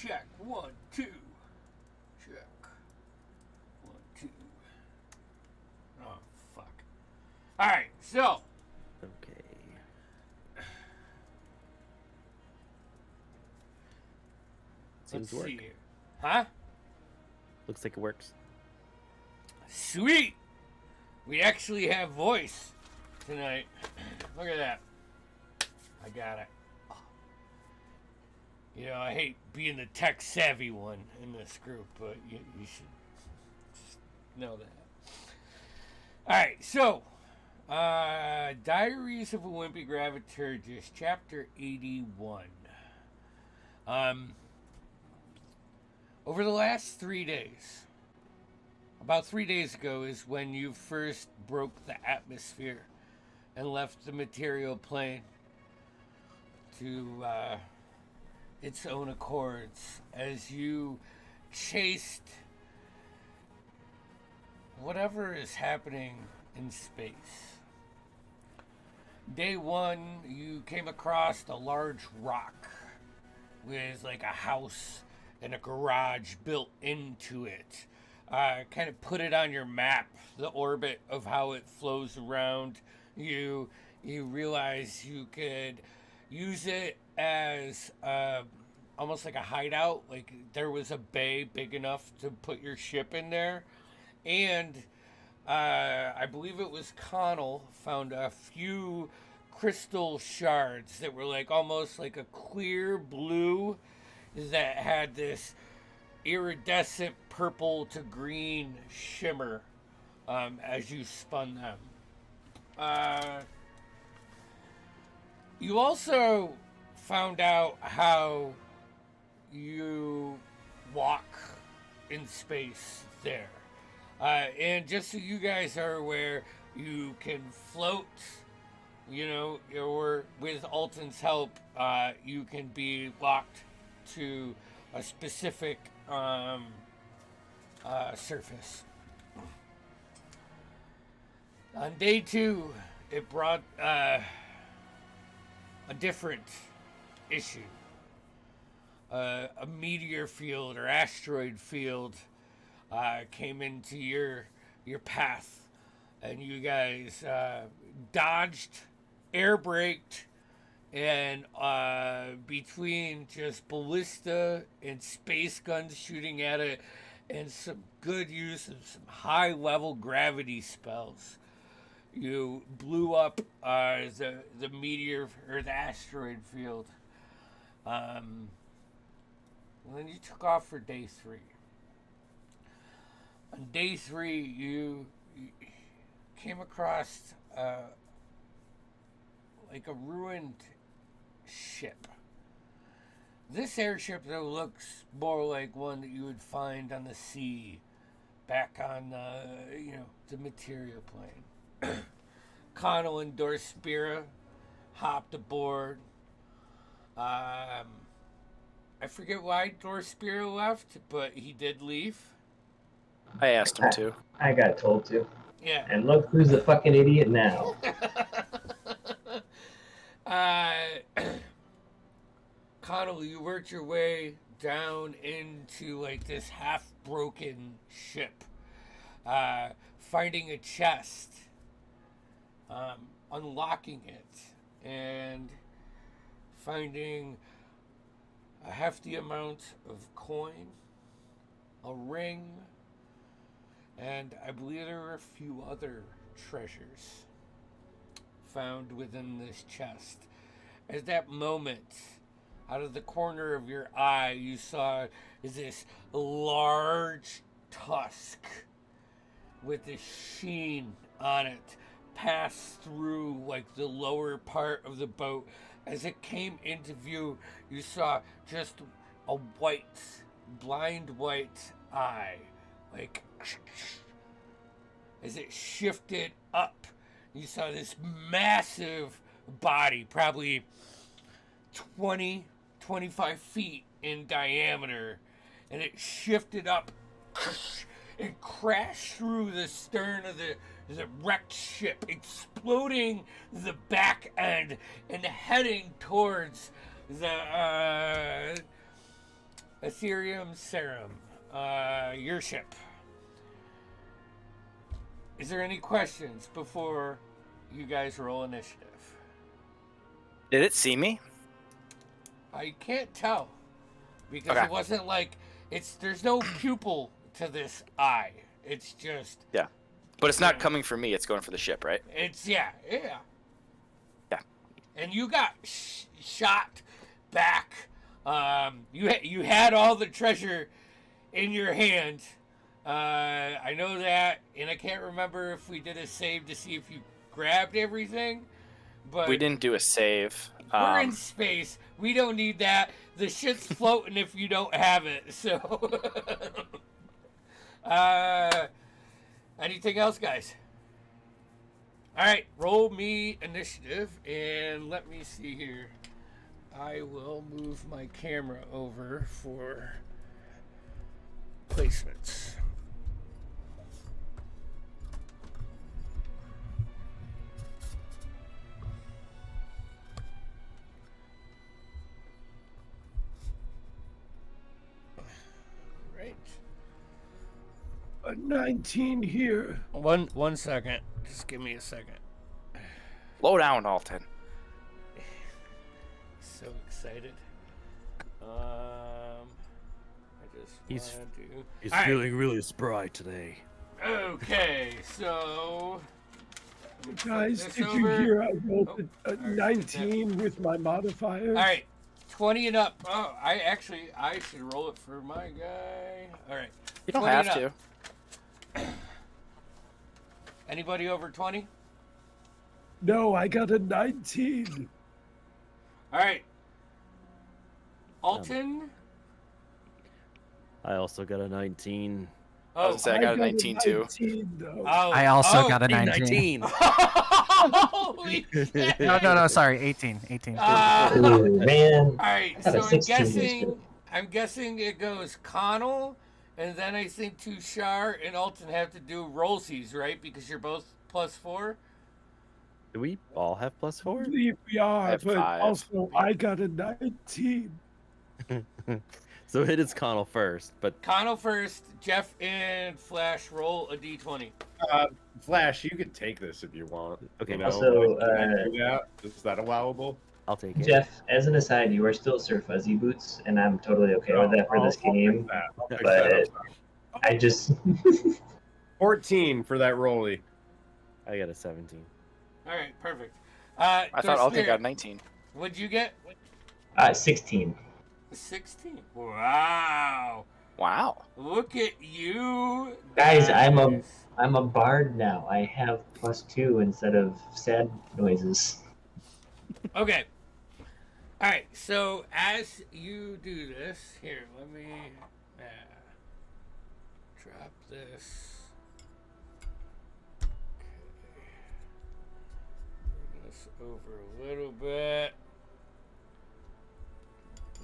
Check. 1, 2. Check. 1, 2. Oh, fuck. Alright, so. Okay. Seems to work. See here. Huh? Looks like it works. Sweet! We actually have voice tonight. Look at that. I got it. You know, I hate being the tech savvy one in this group, but you should just know that. Alright, so Diaries of a Wimpy Graviturgist, Chapter 81. Over the last 3 days, about 3 days ago is when you first broke the atmosphere and left the material plane to its own accords as you chased whatever is happening in space. Day one, you came across a large rock with like a house and a garage built into it. Kind of put it on your map, the orbit of how it flows around. You realize you could use it as almost like a hideout. Like there was a bay big enough to put your ship in there. And I believe it was Connell found a few crystal shards that were like almost like a clear blue that had this iridescent purple to green shimmer as you spun them. You also found out how you walk in space there. And just so you guys are aware, you can float, you know, or with Alton's help, you can be locked to a specific surface. On day two, it brought a different issue. A meteor field or asteroid field came into your path, and you guys dodged, air braked, and between just ballista and space guns shooting at it and some good use of some high level gravity spells, you blew up the meteor or the asteroid field. And then you took off for day three. On day three, you came across like a ruined ship. This airship, though, looks more like one that you would find on the sea back on, the material plane. Connell and Dorspira hopped aboard. I forget why Dorspira left, but he did leave. I asked him to. I got told to. Yeah. And look who's the fucking idiot now. Connell, you worked your way down into like this half-broken ship, finding a chest, unlocking it, and finding a hefty amount of coin, a ring, and I believe there were a few other treasures found within this chest. At that moment, out of the corner of your eye, you saw this large tusk with a sheen on it pass through like the lower part of the boat. As it came into view, you saw just a blind white eye, like as it shifted up. You saw this massive body, probably 25 feet in diameter, and it shifted up and crashed through the stern of the wrecked ship, exploding the back end and heading towards the Ethereum Serum, your ship. Is there any questions before you guys roll initiative? Did it see me? I can't tell because Okay. it wasn't like there's no pupil to this eye. It's just Yeah. But it's not coming for me. It's going for the ship, right? it's yeah. Yeah. And you got shot back. You had all the treasure in your hand. I know that, and I can't remember if we did a save to see if you grabbed everything. But We didn't do a save. we're in space. We don't need that. The shit's floating if you don't have it. So, anything else, guys? All right, roll me initiative, and let me see here. I will move my camera over for placements. Right. A 19 here. One second. Just give me a second. Slow down, Alton. So excited. I just He's- want to. He's All right. feeling really spry today. Okay, so Guys, this did you over. hear I rolled a Alright, 19 with my modifiers? all right, 20 and up. Oh, I should roll it for my guy. All right, You don't 20 have and to. up. Anybody over 20? No, I got a 19. All right, Alton. I also got a 19. I was gonna say I got a 19 too. 19, though. Oh, I also oh, got a 19. Holy shit. No, sorry, 18. 18. Ooh, man. All right, got a so 16 I'm guessing it goes Connell, and then I think Tushar and Alton have to do rollsies, right? Because you're both +4. Do we all have I +4? believe we are, have but 5. also I got a 19. So it is Connell first, but Connell first, Jeff and Flash roll a d20. Flash, you could take this if you want. Okay. You know, Also, is that allowable? I'll take it. Jeff, as an aside, you are still Sir Fuzzy Boots, and I'm totally okay with that for this game. I'll fix But that. I just 14 for that rolly. I got a 17. All right, perfect. I thought Alton Spirit, got 19. What'd you get? 16. 16. Wow. Wow. Look at you. Guys, I'm a bard now. I have +2 instead of sad noises. Okay. All right. So as you do this, here, let me drop this. Okay. Bring this over a little bit.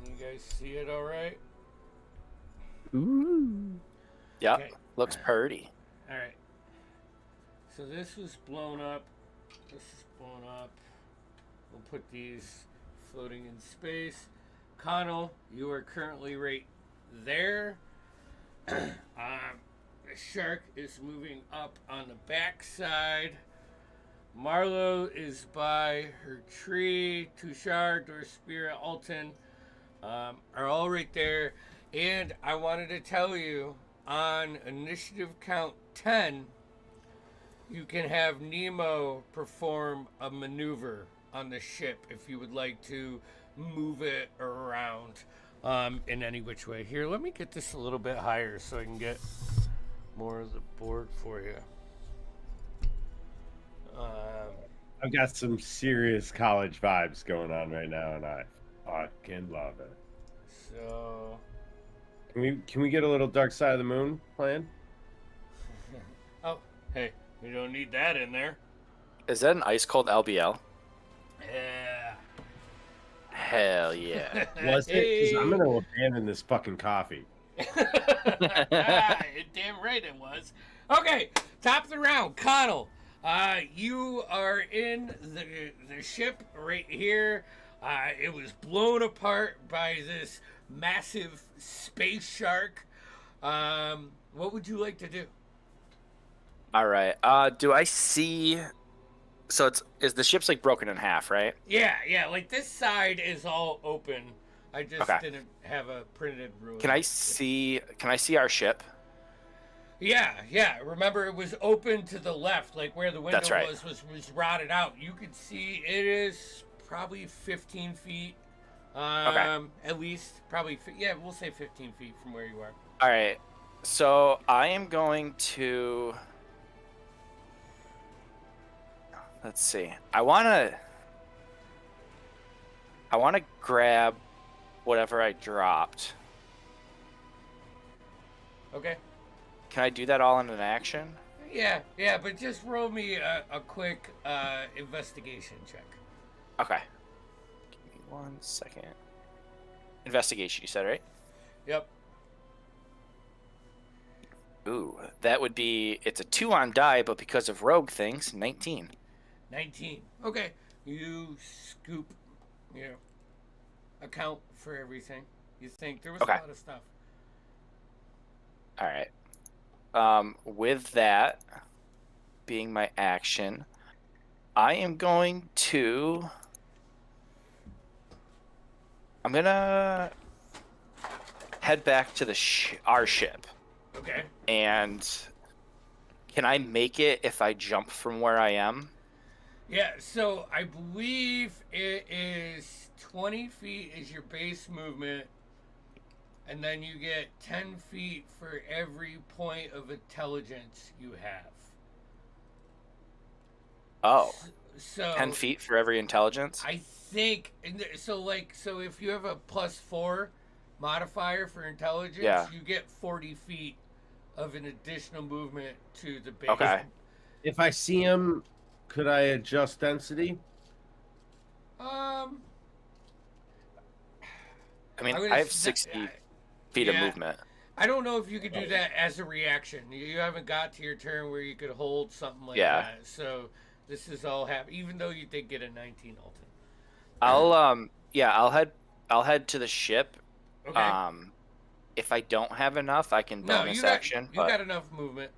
Can you guys see it all right? Ooh. Yep. Okay. Looks purty. All right. So this was blown up. This is blown up. We'll put these floating in space. Connell, you are currently right there. The shark is moving up on the backside. Marlo is by her tree. Tushar, Dorspira, Alton are all right there. And I wanted to tell you, on initiative count 10, you can have Nemo perform a maneuver on the ship if you would like to move it around in any which way. Here, let me get this a little bit higher so I can get more of the board for you. I've got some serious college vibes going on right now, and I fucking love it. So, Can we get a little Dark Side of the Moon plan? oh, hey, we don't need that in there. Is that an ice cold LBL? Yeah. Hell yeah. Was it? 'Cause I'm gonna abandon this fucking coffee. Damn right it was. Okay, top of the round, Connell. You are in the ship right here. It was blown apart by this massive space shark. What would you like to do? All right. Do I see? So is the ship's like broken in half, right? Yeah, like this side is all open. I just Okay. didn't have a printed ruin. Can I see our ship? Yeah. Remember, it was open to the left, like where the window That's right. was rotted out. You could see it is probably 15 feet. At least probably. Yeah, we'll say 15 feet from where you are. All right. So I am going to. Let's see. I wanna grab whatever I dropped. Okay. Can I do that all in an action? Yeah, but just roll me a quick investigation check. Okay. Give me 1 second. Investigation, you said, right? Yep. Ooh, that would be. It's a 2 on die, but because of rogue things, 19. 19. Okay. You scoop, account for everything. You think there was Okay. a lot of stuff. All right. With that being my action, I am going to. I'm gonna head back to our ship. Okay. And can I make it if I jump from where I am? Yeah, so I believe it is 20 feet is your base movement, and then you get 10 feet for every point of intelligence you have. Oh, So 10 feet for every intelligence? I think so. So if you have a +4 modifier for intelligence, Yeah. you get 40 feet of an additional movement to the base. Okay. If I see him, could I adjust density? I mean, would I have ass- 60 feet of yeah. movement. I don't know if you could do that as a reaction. You haven't got to your turn where you could hold something like Yeah. that. So this is all happening, even though you did get a 19 Alton. I'll head to the ship. Okay. If I don't have enough, I can No, bonus you got action. you got enough movement.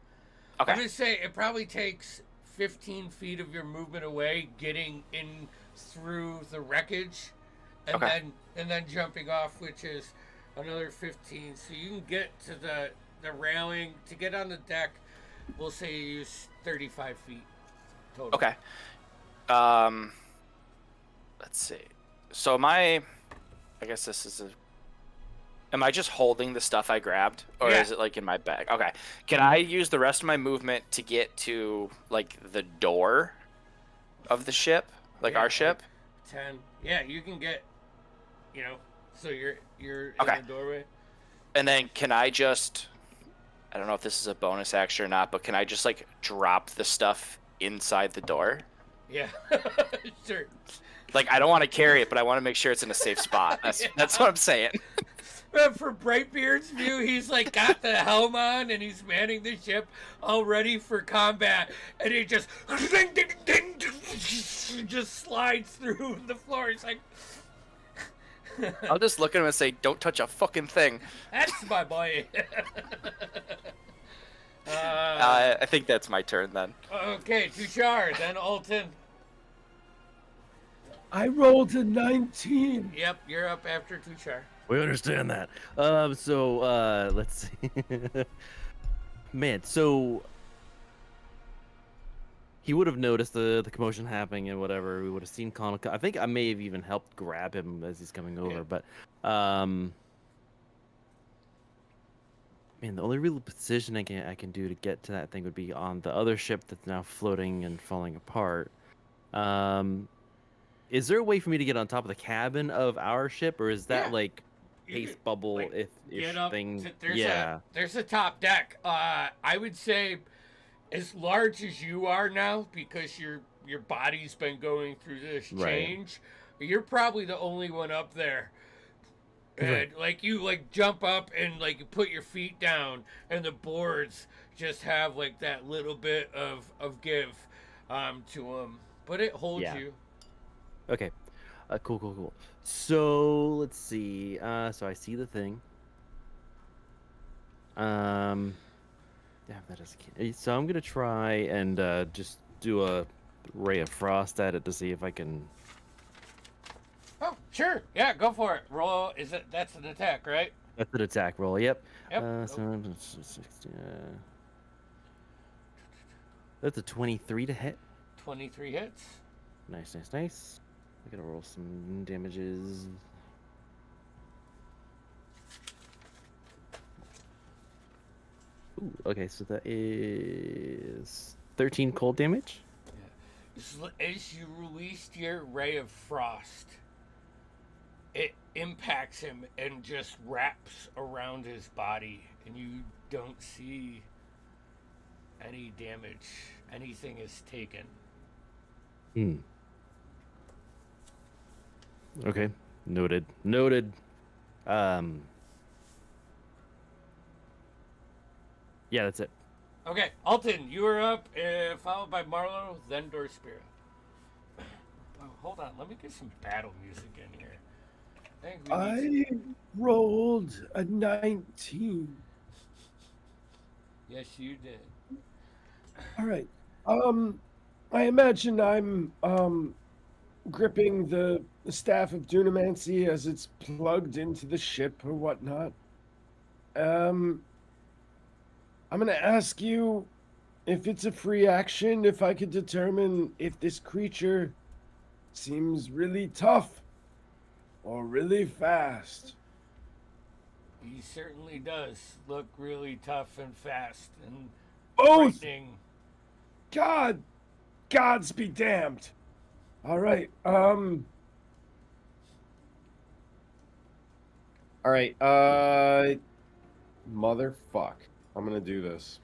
Okay. I'm gonna say it probably takes 15 feet of your movement away, getting in through the wreckage, and Okay. then jumping off, which is another 15. So you can get to the railing to get on the deck. We'll say you use 35 feet total. Okay. Let's see. So I guess this is am I just holding the stuff I grabbed, or Yeah. is it like in my bag? Okay. Can I use the rest of my movement to get to like the door of the ship, like Yeah, our ship? 10. Yeah, you can get. So you're Okay. in the doorway. And then can I just, I don't know if this is a bonus action or not, but can I just like drop the stuff inside the door? Yeah. Sure. Like I don't want to carry it, but I want to make sure it's in a safe spot. That's what I'm saying. For Brightbeard's view, he's like got the helm on and he's manning the ship, all ready for combat, and he just slides through the floor. He's like, I'll just look at him and say, "Don't touch a fucking thing." "That's my boy." I think that's my turn then. Okay, Tushar, then Alton. I rolled a 19. Yep, you're up after Tushar. We understand that. Let's see. Man, so he would have noticed the commotion happening and whatever. We would have seen Connell. I think I may have even helped grab him as he's coming over. Yeah. But man, the only real decision I can do to get to that thing would be on the other ship that's now floating and falling apart. Is there a way for me to get on top of the cabin of our ship, or is that Yeah. like You haste could, bubble like, if get up thing? to, there's a top deck. I would say as large as you are now, because your body's been going through this Right. change, you're probably the only one up there. And Right. like you like jump up and like you put your feet down, and the boards just have like that little bit of give to them, but it holds Yeah. you. Okay. Cool. So let's see. So I see the thing. Yeah, that is. So I'm gonna try and just do a ray of frost at it to see if I can. Oh, sure. Yeah, go for it. Roll. That's an attack, right? That's an attack roll. Yep. Yep. That's a 23 to hit. 23 hits. Nice. I gotta roll some damages. Ooh, okay, so that is 13 cold damage. As you released your ray of frost, it impacts him and just wraps around his body, and you don't see any damage. Anything is taken. Okay, noted. Yeah, that's it. Okay, Alton, you are up, followed by Marlo, then Dorspira. Oh, hold on, let me get some battle music in here. I rolled a 19. Yes, you did. All right. I imagine I'm gripping the staff of Dunamancy as it's plugged into the ship or whatnot. I'm gonna ask you if it's a free action, if I could determine if this creature seems really tough or really fast. He certainly does look really tough and fast and Both! frightening. Gods be damned. All right, All right, motherfuck. I'm gonna do this.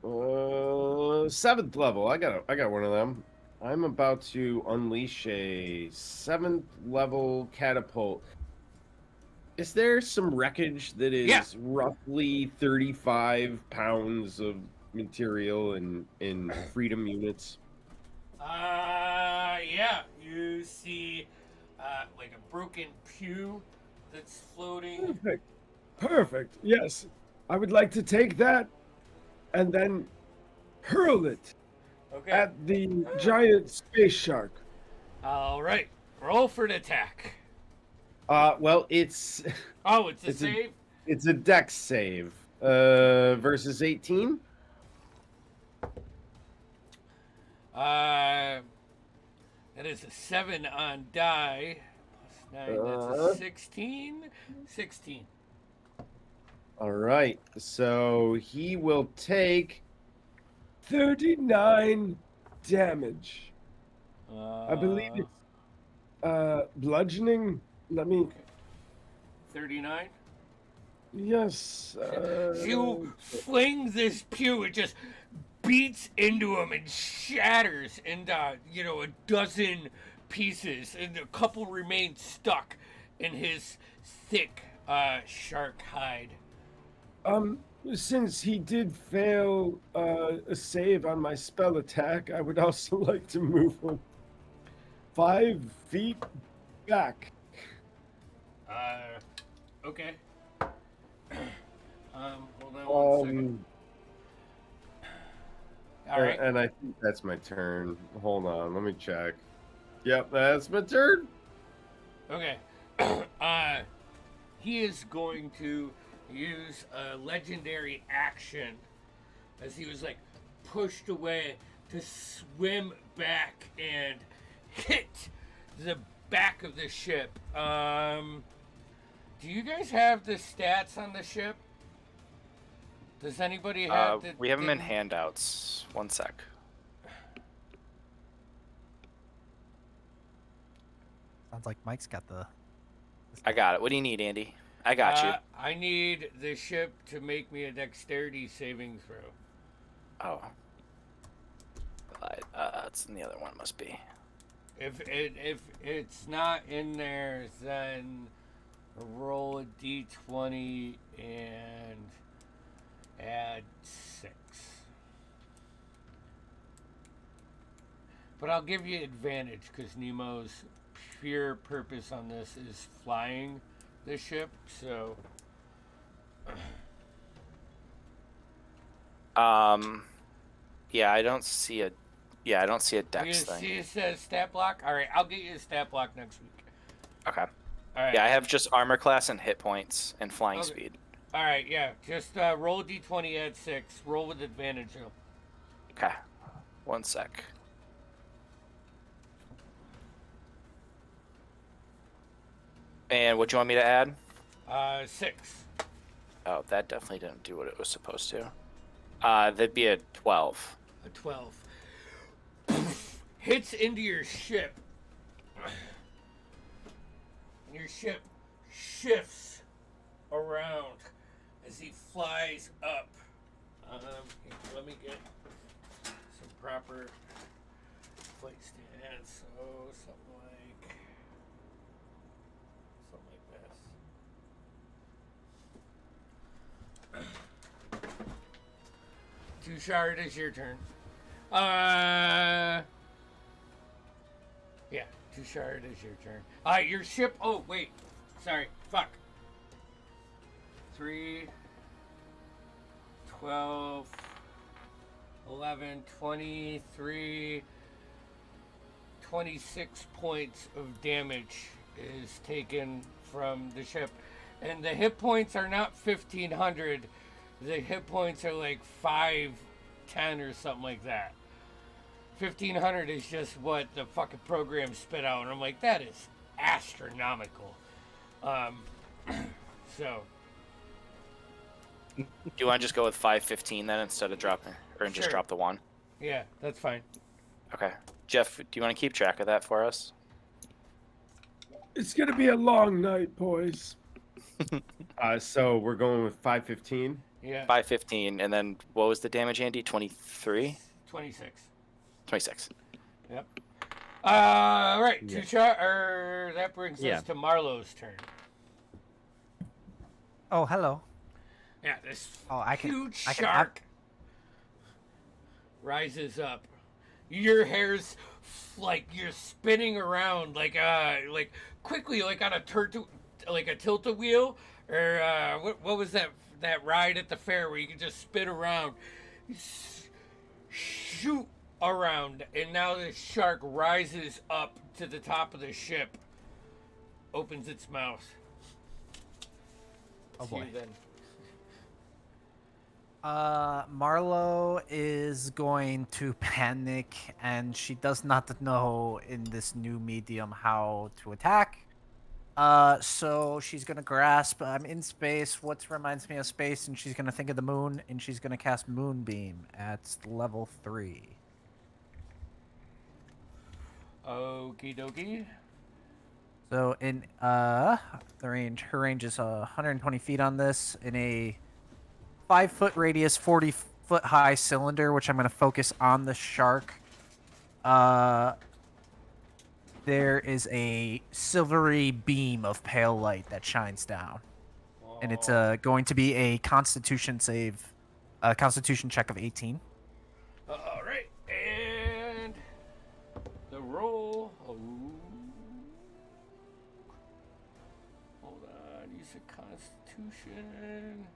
7th level. I got one of them. I'm about to unleash a 7th level catapult. Is there some wreckage that is roughly 35 pounds of material in freedom units? Yeah, you see, like a broken pew that's floating. perfect. Yes, I would like to take that and then hurl it Okay. at the giant space shark. All right, roll for an attack. Well, it's Oh, it's a It's a- save. it's a dex save. Versus 18. That is a 7 on die. Plus 9, that's a 16. 16. All right. So he will take 39 damage. I believe it's bludgeoning. Let me. 39. Yes. You fling this pew, it just beats into him and shatters into, a dozen pieces, and a couple remain stuck in his thick shark hide. Since he did fail a save on my spell attack, I would also like to move him 5 feet back. Okay. Hold on one second. All right. And I think that's my turn. Hold on, let me check. Yep, that's my turn. Okay. He is going to use a legendary action as he was pushed away to swim back and hit the back of the ship. Do you guys have the stats on the ship? Does anybody have we have them in handouts. One sec. Sounds like Mike's got the. I got it. What do you need, Andy? I got you. I need the ship to make me a dexterity saving throw. Oh. It's in the other one, must be. If it's not in there, then roll a d20 and add 6. But I'll give you advantage because Nemo's pure purpose on this is flying the ship. So. Yeah, I don't see a. Yeah, I don't see a You dex see thing. it says stat block? Alright, I'll get you a stat block next week. Okay. Alright. Yeah, I have just armor class and hit points and flying Okay. speed. Alright, yeah. Just roll a d20, add 6. Roll with advantage, though. Okay. 1 sec. And what do you want me to add? 6. Oh, that definitely didn't do what it was supposed to. That'd be a 12. A 12. Hits into your ship. Your ship shifts around as he flies up. Here, let me get some proper flight stance. So something like this. Tushar, it is your turn. Yeah, Tushar, it is your turn. Your ship. Oh, wait. Sorry. Fuck. 3, 12, 11, 23, 26 points of damage is taken from the ship. And the hit points are not 1,500. The hit points are like 510 or something like that. 1,500 is just what the fucking program spit out, and I'm like, that is astronomical. So. Do you want to just go with 515 then instead of dropping, or just Sure. drop the 1? Yeah, that's fine. Okay. Jeff, do you want to keep track of that for us? It's gonna be a long night, boys. So we're going with 515. Yeah. 515, and then what was the damage, Andy? 23? 26. 26. Yep. All right, Yeah. Tushar, that brings Yeah. us to Marlowe's turn. Oh, hello. Yeah, this Oh, I can. huge I can shark rises up. Your hair's like you're spinning around like quickly like on a like a tilt-a-wheel or what was that ride at the fair where you can just spin around, shoot around, and now the shark rises up to the top of the ship, opens its mouth. Oh See you boy. then. Marlo is going to panic, and she does not know in this new medium how to attack. So she's gonna grasp. I'm in space. What reminds me of space? And she's gonna think of the moon, and she's gonna cast Moonbeam at level 3. Okie dokie. So in her range is 120 feet on this in a 5-foot radius, 40-foot high cylinder, which I'm going to focus on the shark. There is a silvery beam of pale light that shines down, and it's going to be a Constitution check of 18. All right, and the roll. Oh. Hold on, you said Constitution.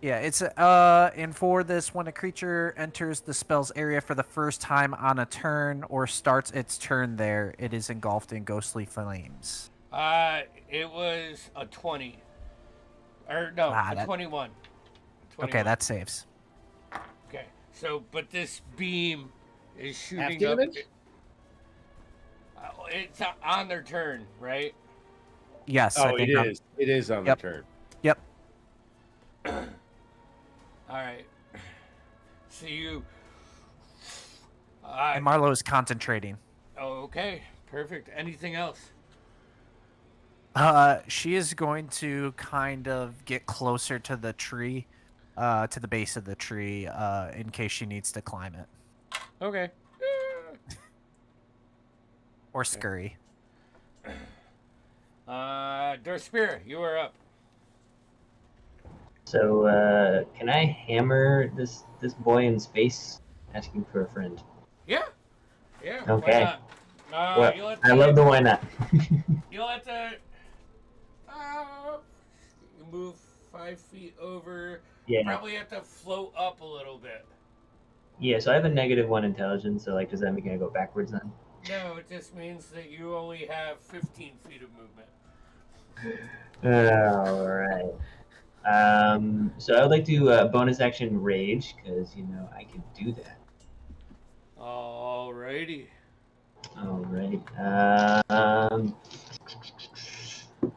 Yeah, it's and for this, when a creature enters the spell's area for the first time on a turn or starts its turn there, it is engulfed in ghostly flames. It was a 20. Or no, a 21. 21. Okay, that saves. Okay, so but this beam is Half shooting up. damage? It's on their turn, right? Yes, I Oh, think it I'm- is. It is on Yep. the turn. Yep. All right. So you. And Marlo is concentrating. Okay, perfect. Anything else? She is going to kind of get closer to the tree, to the base of the tree, in case she needs to climb it. Okay. Or scurry. Dorspira, you are up. So, can I hammer this boy in space? Asking for a friend. Yeah. Yeah. Okay. Why not? Well, You'll have I to, love the why not. You'll have to move 5 feet over. Yeah. Probably have to float up a little bit. Yeah, so I have a -1 intelligence, so like, does that mean I go backwards then? No, it just means that you only have 15 feet of movement. All right. So I would like to bonus action rage because I can do that. Alrighty. All right.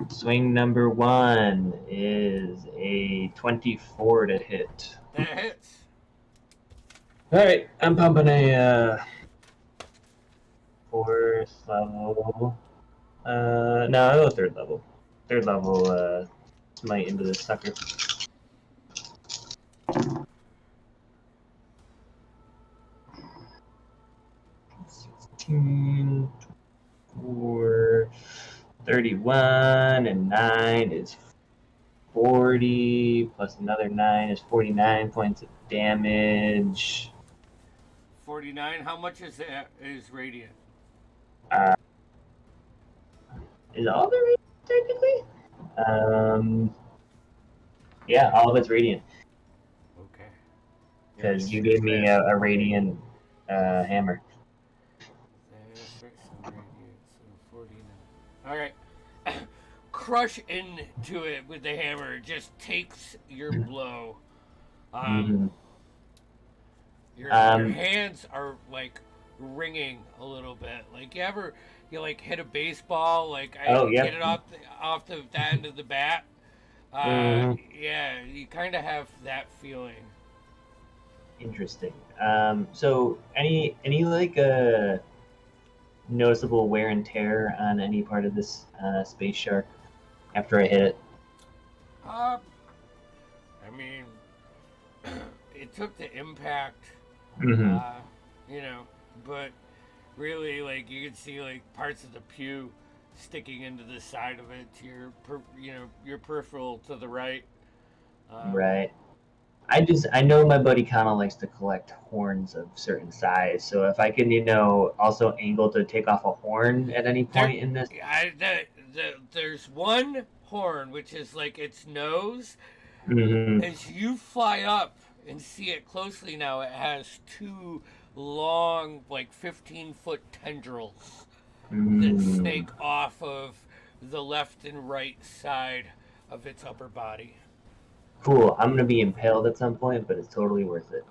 Swing number 1 is a 24 to hit. That hits. All right, I'm pumping a 4th level. No, I'll go 3rd level. 3rd level smite into this sucker. 16, 4, 31, and 9 is 40, plus another 9 is 49 points of damage. 49. How much is that? Is radiant? Is all of it radiant, technically? Yeah, all of it's radiant. Okay. Because you gave me a radiant hammer. That's right, so radiant, so 49. Alright. Crush into it with the hammer. It just takes your blow. Your hands are like ringing a little bit. Like you like hit a baseball, like get it off the end of the bat. Yeah, you kind of have that feeling. Interesting. So any like noticeable wear and tear on any part of this space shark after I hit it? I mean, it took the impact, but really, like, you could see like parts of the pew sticking into the side of it to your peripheral to the right. Right. I know my buddy Connell likes to collect horns of certain size, so if I can, also angle to take off a horn at any point in this. There's one horn, which is like its nose. Mm-hmm. As you fly up and see it closely now, it has 2 long, like 15-foot tendrils that snake off of the left and right side of its upper body. Cool. I'm gonna be impaled at some point, but it's totally worth it.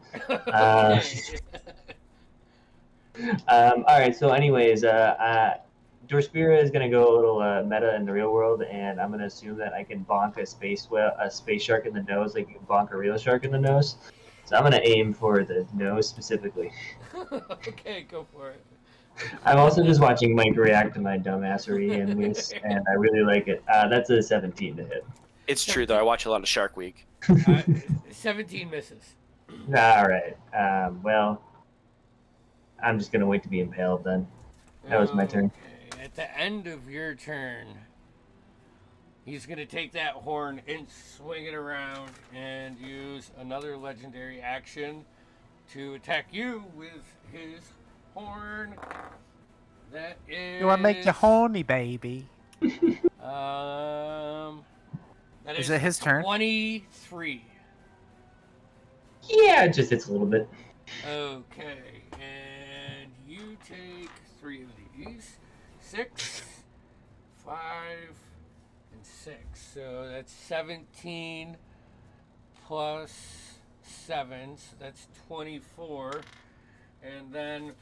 All right. So, anyways, Dorspira is gonna go a little meta in the real world, and I'm gonna assume that I can bonk a space shark in the nose, like you can bonk a real shark in the nose. So I'm gonna aim for the nose specifically. Okay, go for it. I'm also just watching Mike react to my dumbassery and this, and I really like it. That's a 17 to hit. It's true though. I watch a lot of Shark Week. 17 misses. All right. Well, I'm just gonna wait to be impaled then. That was my turn. Okay. At the end of your turn, he's gonna take that horn and swing it around and use another legendary action to attack you with his horn. That is. You want to make you horny, baby? That is it his turn? 23. Yeah, just it's a little bit. Okay, and you take 3 of these. 6, 5, and 6. So that's 17 plus 7, so that's 24. And then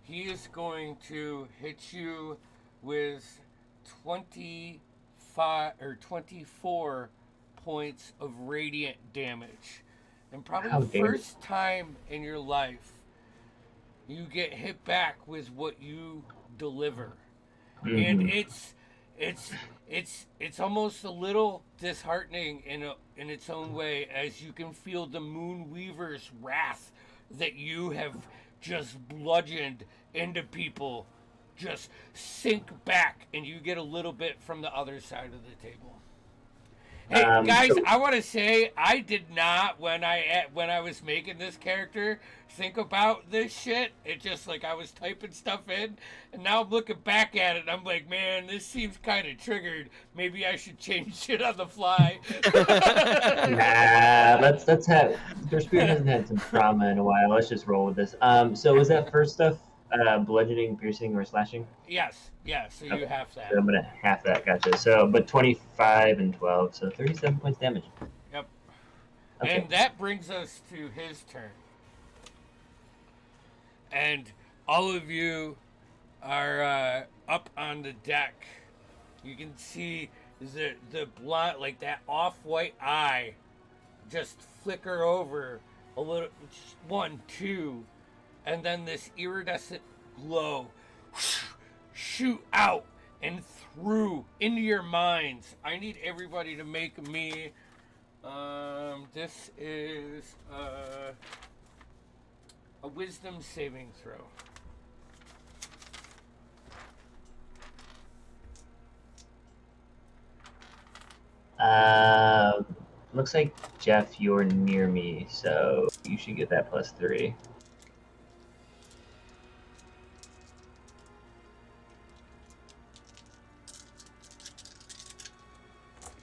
he is going to hit you with 24 points of radiant damage. And probably the first time in your life you get hit back with what you deliver. Mm-hmm. And it's almost a little disheartening in its own way, as you can feel the Moonweaver's wrath that you have just bludgeoned into people just sink back, and you get a little bit from the other side of the table. Hey guys, So- I want to say I did not when I was making this character think about this shit. It just like I was typing stuff in, and now I'm looking back at it, and I'm like, man, this seems kind of triggered. Maybe I should change shit on the fly. Nah, let's have. Their spirit hasn't had some trauma in a while. Let's just roll with this. So was that first stuff bludgeoning, piercing, or slashing? Yes, yeah. So you Okay. have that. So I'm gonna half that. Gotcha. So, but 25 and 12, so 37 points damage. Yep. Okay. And that brings us to his turn. And all of you are up on the deck. You can see the blonde, like that off-white eye, just flicker over a little, just 1, 2, and then this iridescent glow shoot out and through into your minds. I need everybody to make me. This is a wisdom saving throw. Looks like Jeff, you're near me, so you should get that +3.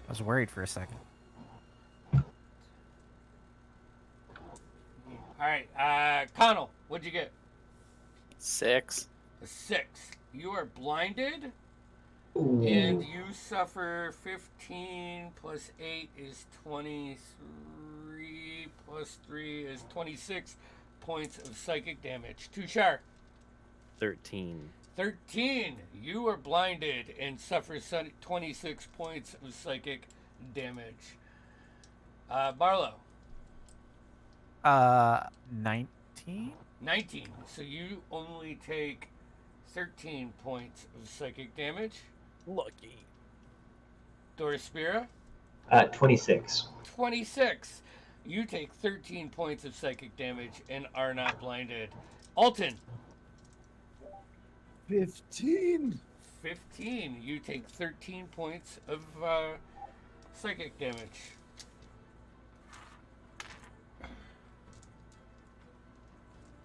I was worried for a second. All right, Connell, what'd you get? 6. A 6. You are blinded, Ooh. and you suffer 15 plus 8 is 23 plus 3 is 26 points of psychic damage. Tushar, 13. 13. You are blinded and suffer 26 points of psychic damage. Barlow, 19. 19. So you only take 13 points of psychic damage. Lucky. Dorospira, 26. 26. You take 13 points of psychic damage and are not blinded. Alton, 15. 15. You take 13 points of psychic damage.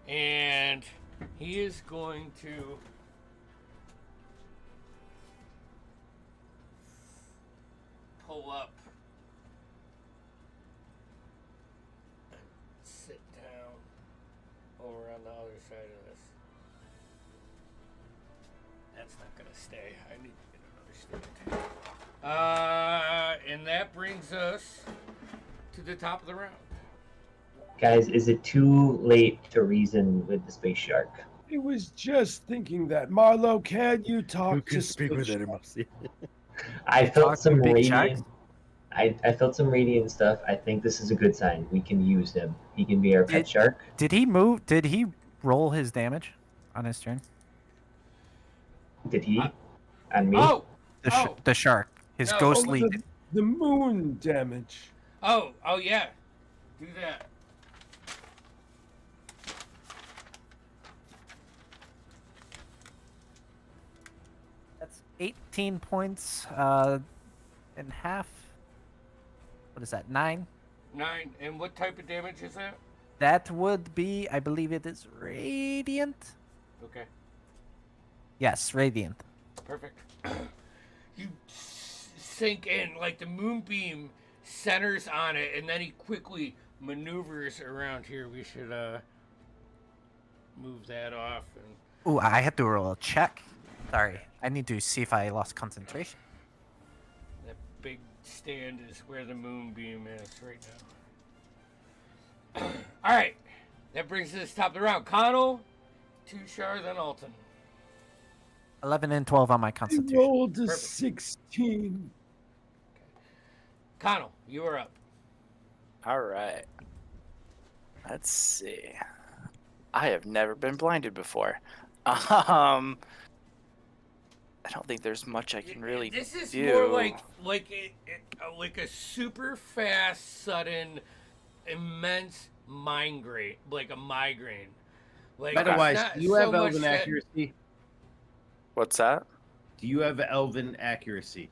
And he is going to pull up and sit down over on the other side of this. That's not gonna stay. I need to get another stand. And that brings us to the top of the round. Guys, is it too late to reason with the space shark? I was just thinking that. Marlo, can you talk to Space animals? I felt Talk some to big radiant. sharks? I felt some radiant stuff. I think this is a good sign. We can use him. He can be our pet shark. Did he move? Did he roll his damage on his turn? Did he? On me? Oh! The shark. His No. ghostly. the moon damage. Oh, yeah. Do that. That's 18 points in half. What is that? 9? 9. And what type of damage is that? That would be, I believe it is radiant. Okay. Yes, radiant. Perfect. You sink in, like the moonbeam centers on it, and then he quickly maneuvers around here. We should move that off. And Ooh, I had to roll a check. Sorry, I need to see if I lost concentration. that big stand is where the moonbeam is right now. All right. That brings us to the top of the round. Connell, Tushar, then Alton. 11 and 12 on my I concentration. rolled a Perfect. 16. Connell, you are up. All right. Let's see. I have never been blinded before. I don't think there's much I can really This is do. more like a super fast, sudden, immense migraine, like a migraine. Like it's Otherwise, not do you so have much elven that- accuracy? What's that? Do you have elven accuracy?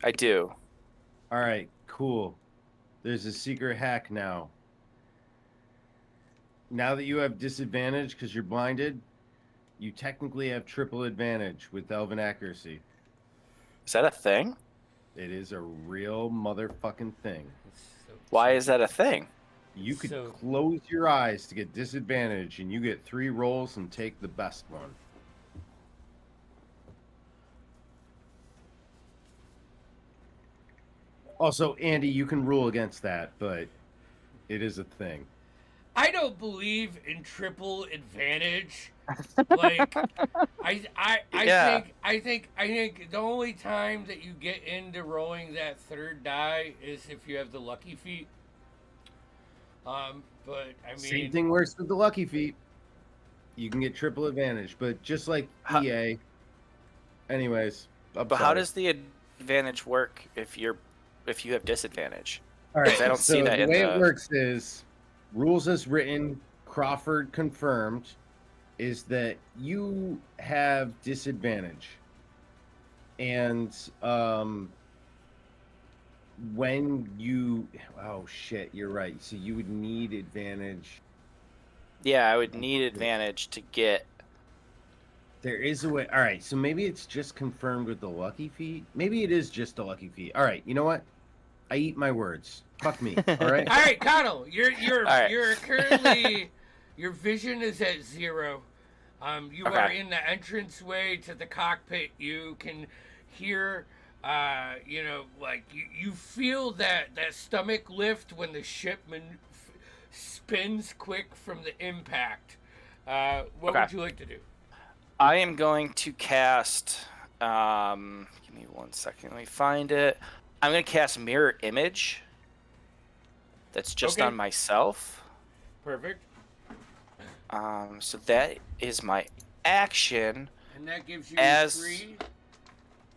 I do. All right. Cool. There's a secret hack now. Now that you have disadvantage because you're blinded, you technically have triple advantage with Elven accuracy. Is that a thing? It is a real motherfucking thing. Why is that a thing? You could So- close your eyes to get disadvantage, and you get 3 rolls and take the best one. Also, Andy, you can rule against that, but it is a thing. I don't believe in triple advantage. Like, Yeah. I think the only time that you get into rolling that third die is if you have the lucky feat. But I mean, Same thing works with the lucky feat. You can get triple advantage, but just like EA. Anyways, I'm But how sorry. does the advantage work if you have disadvantage? All right, I don't so see that the in way the- it works is rules as written, Crawford confirmed, is that you have disadvantage, and when you you're right. So you would need advantage. Yeah, I would need advantage to get. There is a way. All right, so maybe it's just confirmed with the lucky feat. Maybe it is just a lucky feat. All right, you know what? I eat my words. Fuck me. All right. all right, Connell, you're right. you're currently your vision is at 0. You Okay. are in the entranceway to the cockpit. You can hear, like you feel that stomach lift when the ship spins quick from the impact. What Okay. would you like to do? I am going to cast. Give me 1 second. Let me find it. I'm going to cast Mirror Image. That's just Okay. on myself. Perfect. So that is my action. And that gives you As- 3.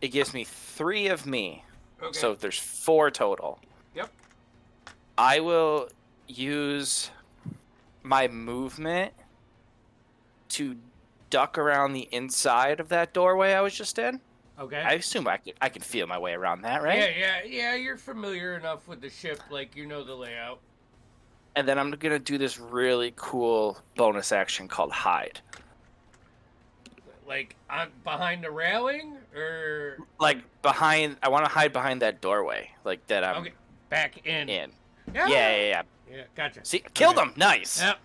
It gives me 3 of me. Okay. So there's 4 total. Yep. I will use my movement to duck around the inside of that doorway I was just in. Okay. I assume I can feel my way around that, right? Yeah. You're familiar enough with the ship, like you know the layout. And then I'm gonna do this really cool bonus action called hide. Like behind the railing, or Like behind, I want to hide behind that doorway, like that I'm okay, back in. in. Yeah. Yeah. Yeah, gotcha. See, killed Okay. him. Nice. Yep.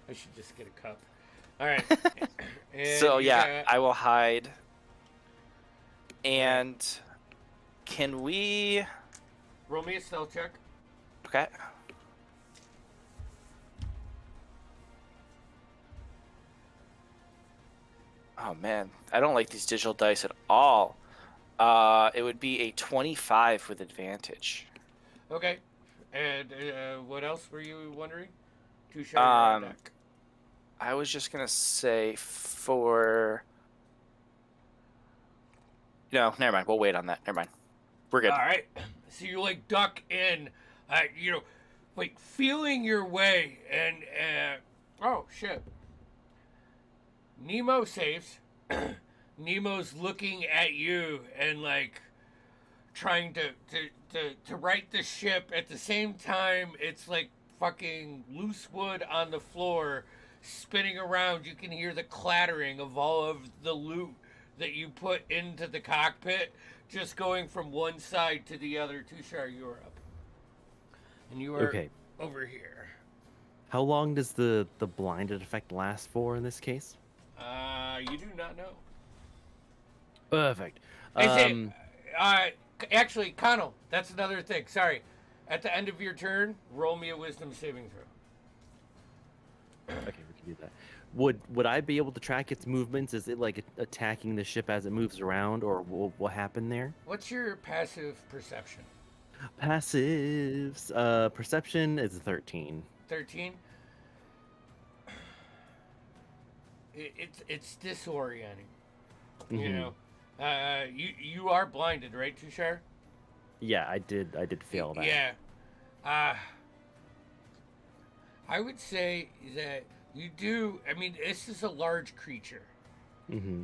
I should just get a cup. All right. And So you yeah, got- I will hide. And can we? roll me a stealth check. Okay. Oh man, I don't like these digital dice at all. It would be a 25 with advantage. Okay. And what else were you wondering? 2 shot on Um, deck. I was just gonna say for. No, never mind. We'll wait on that. Never mind. We're good. All right. So you like duck in, like feeling your way, and oh shit. Nemo saves. Nemo's looking at you and like trying to right the ship. At the same time, it's like fucking loose wood on the floor, spinning around. You can hear the clattering of all of the loot that you put into the cockpit, just going from one side to the other. Tushar, you are up. And you are Okay. over here. How long does the blinded effect last for in this case? You do not know. Perfect. Actually, Connell, that's another thing. Sorry. At the end of your turn, roll me a wisdom saving throw. Okay, we can do that. Would I be able to track its movements? Is it like attacking the ship as it moves around, or what happened there? What's your passive perception? Passives. Perception is 13. 13? It's disorienting. You Mhm. know, you are blinded, right, Tushar? Yeah, I did feel that. Yeah. I would say that you do. I mean, this is a large creature. Mm-hmm.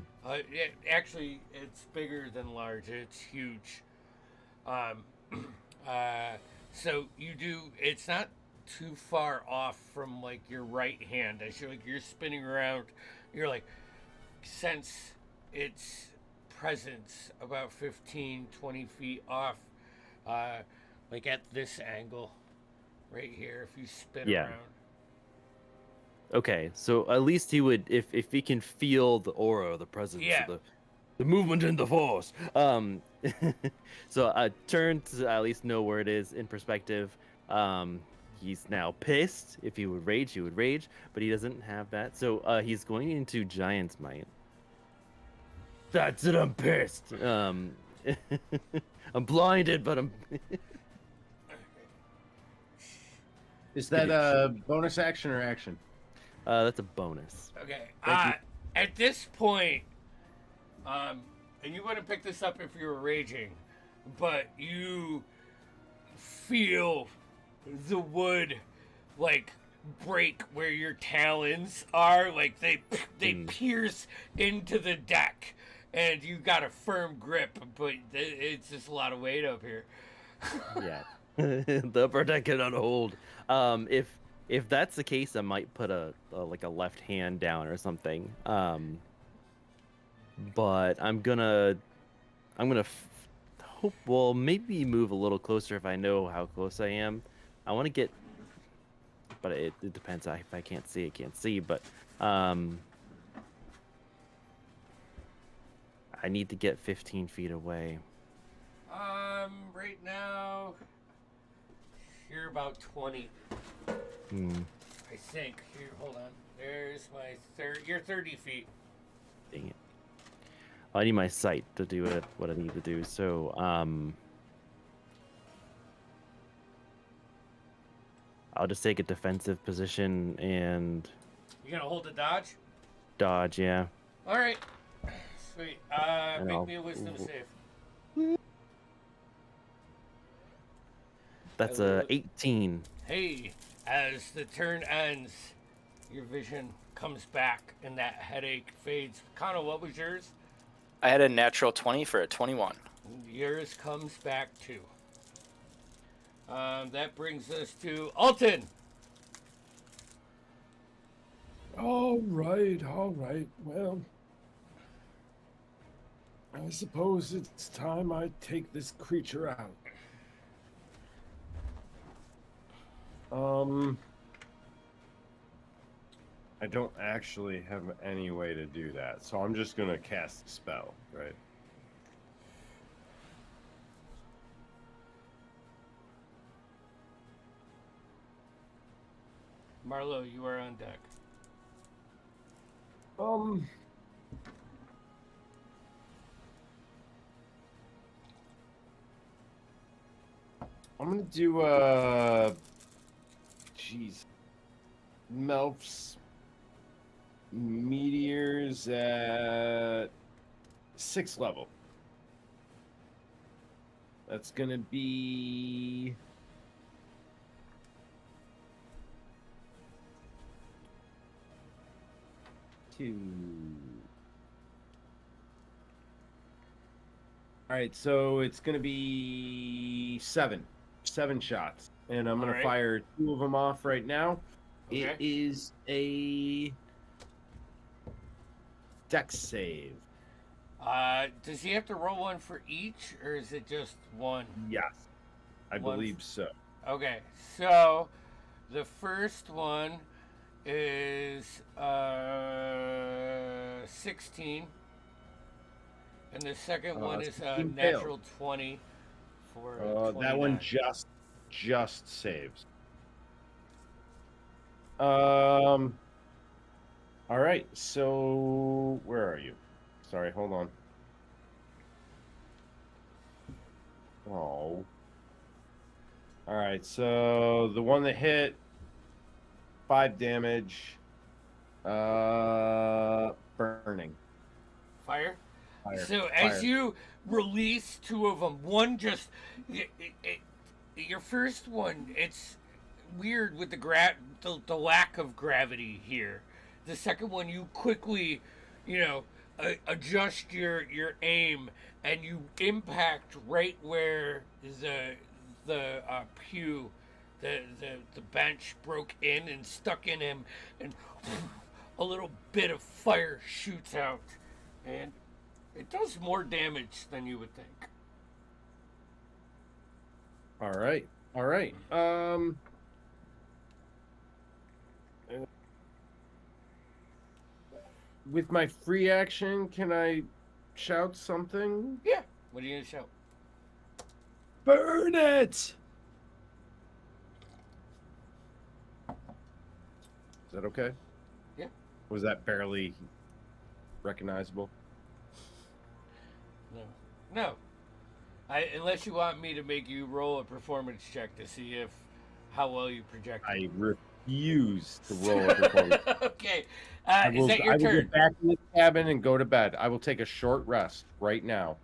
Actually, it's bigger than large. It's huge. Um, so you do. It's not too far off from like your right hand. As you're spinning around, you're like sense its presence about 15, 20 feet off, like at this angle, right here. If you spin Yeah. around. Okay, so at least he would, if he can feel the aura, the presence, Yeah. the movement in the force. So I turn to at least know where it is in perspective. He's now pissed. If he would rage, he would rage, but he doesn't have that. So he's going into Giant's Might. That's it. I'm pissed. I'm blinded, but I'm. Is that a bonus action or action? That's a bonus. Okay. Thank you. At this point, and you wouldn't pick this up if you were raging, but you feel the wood like break where your talons are, like they pierce into the deck, and you got a firm grip, but it's just a lot of weight up here. Yeah. The upper deck cannot hold. If that's the case, I might put a like a left hand down or something. But I'm gonna hope. Well, maybe move a little closer if I know how close I am. I want to get, but it depends. If I can't see, I can't see. But I need to get 15 feet away. Right now, you're about 20. I think. Here, hold on. There's my You're 30 feet. Dang it. I need my sight to do what I need to do. So, I'll just take a defensive position and You gonna hold the dodge? dodge. Yeah. All right. Sweet. And Make I'll- me a wisdom save. That's a 18. Hey, as the turn ends, your vision comes back and that headache fades. Connor, what was yours? I had a natural 20 for a 21. Yours comes back too. That brings us to Alton. All right. Well, I suppose it's time I take this creature out. I don't actually have any way to do that, so I'm just gonna cast a spell, right? Marlo, you are on deck. I'm gonna do jeez, Melf's meteors at 6th level. That's gonna be 2. All right, so it's gonna be 7 shots, and I'm gonna Alright. fire 2 of them off right now. Okay. It is a Dex save. Does he have to roll one for each, or is it just one? Yes, I One. believe so. Okay, so the first one is 16, and the second one is a 16 natural 20 for That one 29. just saves. All right, so where are you? Sorry, hold on. Oh. All right, so the one that hit 5 damage. Burning. Fire. Fire. So Fire. as you release 2 of them, one just your first one, it's weird with the lack of gravity here. The second one, you quickly, adjust your aim, and you impact right where the pew, the bench broke in and stuck in him, and a little bit of fire shoots out, and it does more damage than you would think. All right. All right. With my free action, can I shout something? Yeah. What are you gonna shout? Burn it! Is that okay? Yeah. Was that barely recognizable? No. Unless you want me to make you roll a performance check to see how well you project. I refuse to roll a performance. Okay. I Is that your will turn? get back in the cabin and go to bed. I will take a short rest right now.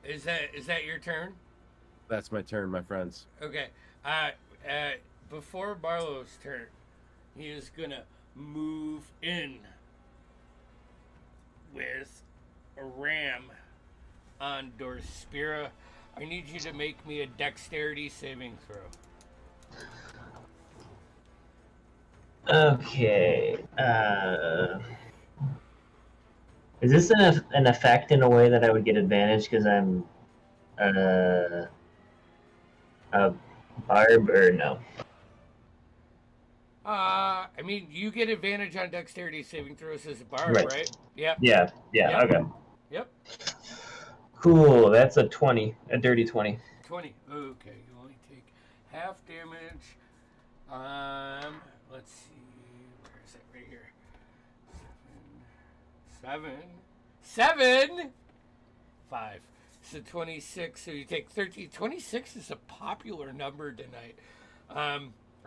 Is that your turn? That's my turn, my friends. Okay. Before Barlow's turn, he is gonna move in with a ram on Dorspira. I need you to make me a dexterity saving throw. Okay. Is this an effect in a way that I would get advantage because I'm a barb or no? I mean, you get advantage on dexterity saving throws as a bard, Right. right? Yep. Yeah. Yep. Okay. Yep. Cool. That's a 20, a dirty 20. 20. Okay, you only take half damage. Let's see. Where is it? Right here. 7. 5. So 26. So you take 13. 26 is a popular number tonight.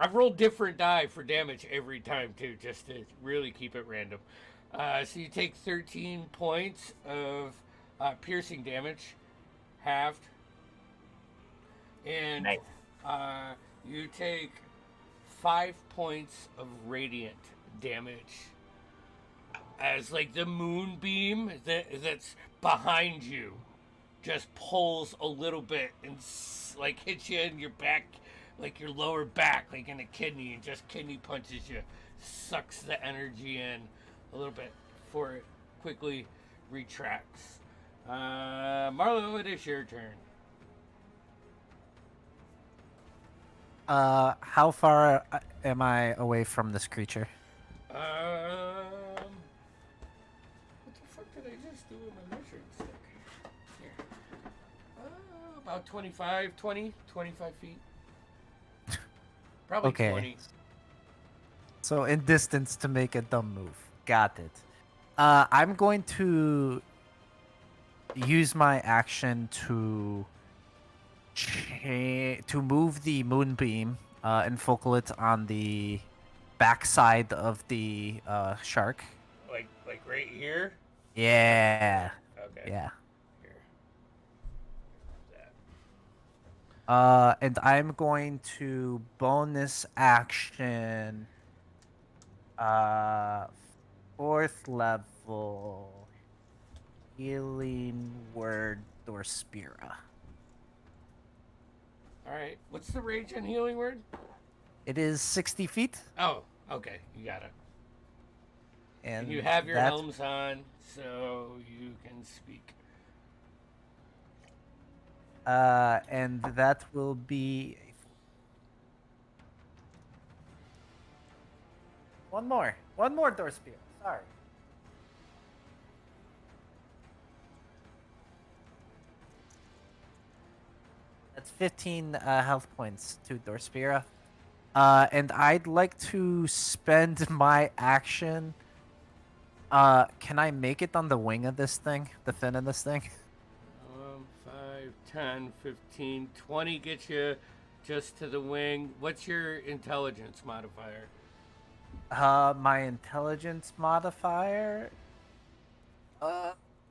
I've rolled different die for damage every time too, just to really keep it random. So you take 13 points of piercing damage, halved, and Nice. you take 5 points of radiant damage as like the moonbeam that's behind you just pulls a little bit and like hits you in your back, like your lower back, like in a kidney, and just kidney punches you, sucks the energy in a little bit before it quickly retracts. Marlo, it is your turn. How far am I away from this creature? What the fuck did I just do with my measuring stick? Here. About 25 feet. Probably Okay. 20. So in distance to make a dumb move. Got it. I'm going to use my action to move the moonbeam and focal it on the backside of the shark. Like right here? Yeah. Okay. Yeah. Here. That. And I'm going to bonus action 4th level healing word Dorspira. Alright. What's the range on healing word? It is 60 feet. Oh, okay. You got it. And You have your that's- helms on, so you can speak. And that will be one more Dorspira. Sorry. That's 15 health points to Dorspira. And I'd like to spend my action. Can I make it on the wing of this thing? The fin of this thing? 5, 10, 15, 20 gets you just to the wing. What's your intelligence modifier? My intelligence modifier.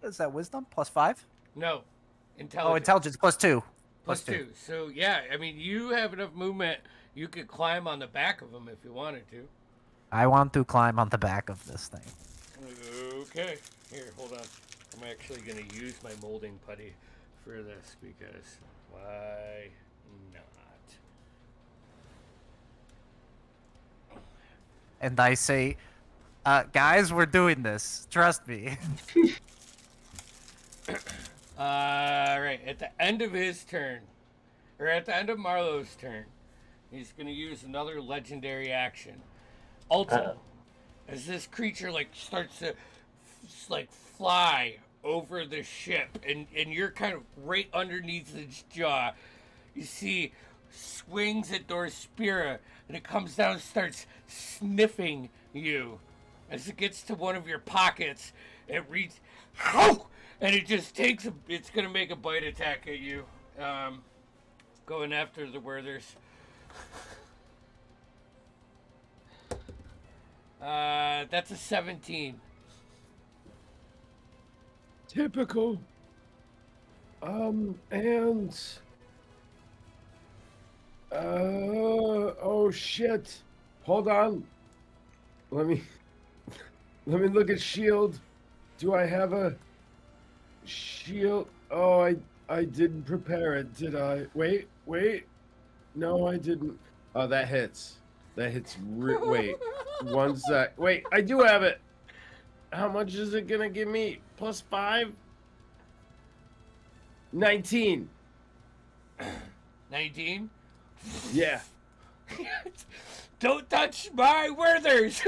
Is that wisdom +5? No. Oh, Intelligence. intelligence +2. Plus 2. So, yeah, I mean, you have enough movement. You could climb on the back of them if you wanted to. I want to climb on the back of this thing. Okay. Here, hold on. I'm actually going to use my molding putty for this because why not? And I say, guys, we're doing this. Trust me. Alright, at the end of his turn, or at the end of Marlowe's turn, he's going to use another legendary action. Ultimate. As this creature starts to fly over the ship, and you're kind of right underneath its jaw. You see swings at Dorspira, and it comes down and starts sniffing you. As it gets to one of your pockets, it reads, and it just it's gonna make a bite attack at you. Going after the Werthers. That's a 17. Typical. Oh shit. Hold on. Let me look at shield. Do I have a shield? Oh, I didn't prepare it, did I? Wait. No, I didn't. Oh, that hits. Wait. One sec. Wait, I do have it. How much is it gonna give me? +5? 19. 19? Yeah. Don't touch my Werthers!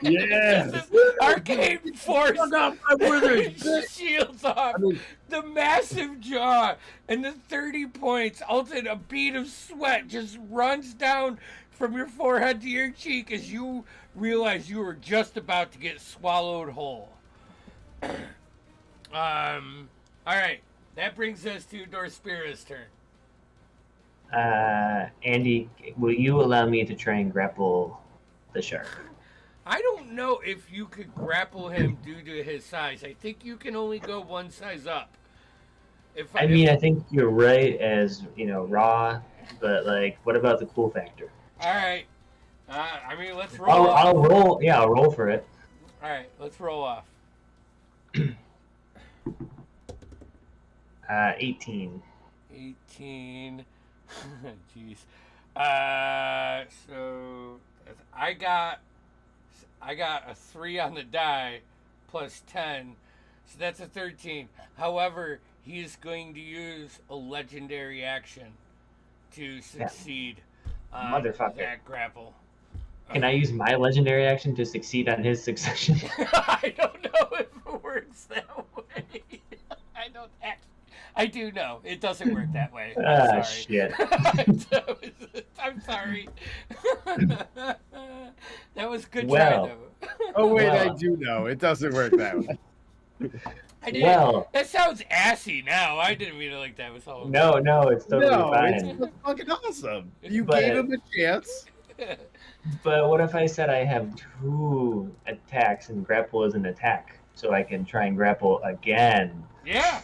Yeah. This is arcane force! Fuck off my Werthers! Shields off! The massive jaw and the 30 points. Alton, a bead of sweat just runs down from your forehead to your cheek as you realize you were just about to get swallowed whole. Alright. That brings us to Dorspira's turn. Andy, will you allow me to try and grapple the shark? I don't know if you could grapple him due to his size. I think you can only go one size up. I think you're right as, raw, but, what about the cool factor? Alright. Let's roll off. I'll roll, I'll roll for it. Alright, let's roll off. 18. 18. Jeez. So I got a 3 on the die plus 10. So that's a 13. However, he is going to use a legendary action to succeed Motherfucker. that grapple. Can I use my legendary action to succeed on his succession? I don't know if it works that way. I do know. It doesn't work that way. I'm sorry. Shit. I'm sorry. That was good Well. try, though. Oh wait, Well. I do know. It doesn't work that way. I didn't, Well. that sounds assy now. I didn't mean it like that. It was all No, it's totally fine. It's fucking awesome. You But- gave him a chance. But what if I said I have 2 attacks and grapple is an attack? So I can try and grapple again. Yeah.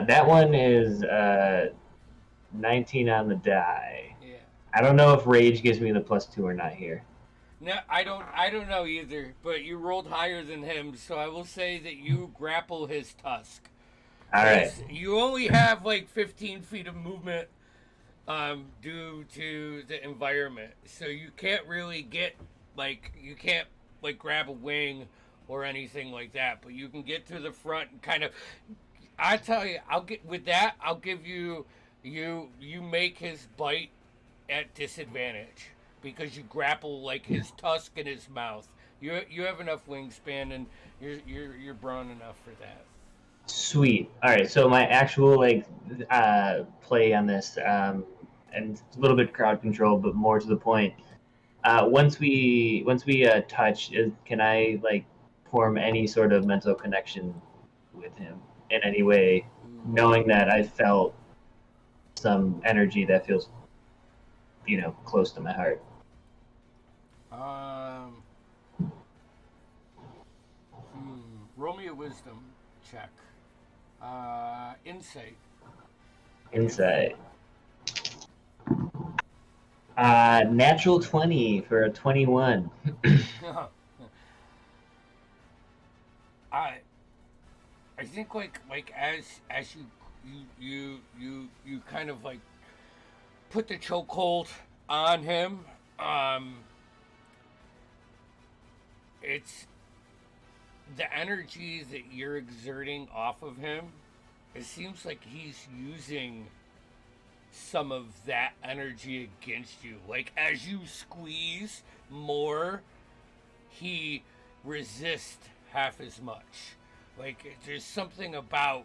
That one is 19 on the die. Yeah. I don't know if rage gives me the +2 or not here. No, I don't know either. But you rolled higher than him, so I will say that you grapple his tusk. All right. You only have 15 feet of movement due to the environment. So you can't really get you can't grab a wing or anything like that, but you can get to the front and kind of I tell you, I'll give you make his bite at disadvantage because you grapple his tusk in his mouth. You have enough wingspan and you're brawn enough for that. Sweet. All right. So my actual play on this, and it's a little bit crowd control, but more to the point. Once we touch, can I form any sort of mental connection with him in any way, knowing that I felt some energy that feels, close to my heart? Roll me a wisdom check. Insight. Insight. Natural 20 for a 21. I I think like as you kind of like put the chokehold on him. It's the energy that you're exerting off of him. It seems like he's using some of that energy against you. Like as you squeeze more, he resists half as much. Like there's something about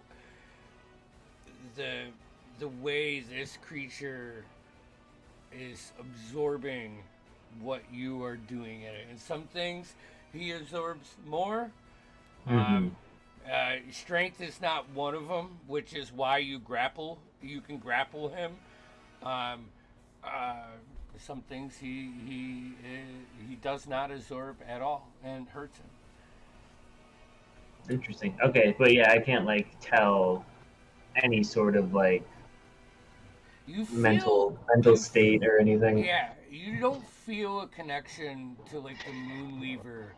the the way this creature is absorbing what you are doing in it. And some things he absorbs more. Mhm. Strength is not one of them, which is why you grapple. You can grapple him. Um, uh, some things he does not absorb at all and hurts him. Interesting. Okay, but yeah, I can't like tell any sort of like You feel mental state or anything. yeah. You don't feel a connection to like the Moonweaver,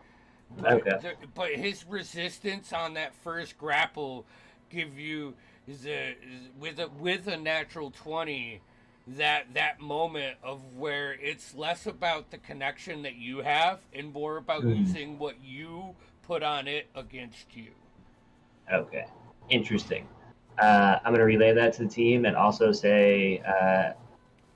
Okay. but his resistance on that first grapple give you with a natural 20 that moment of where it's less about the connection that you have and more about using what you put on it against you. Okay. Interesting. I'm gonna relay that to the team and also say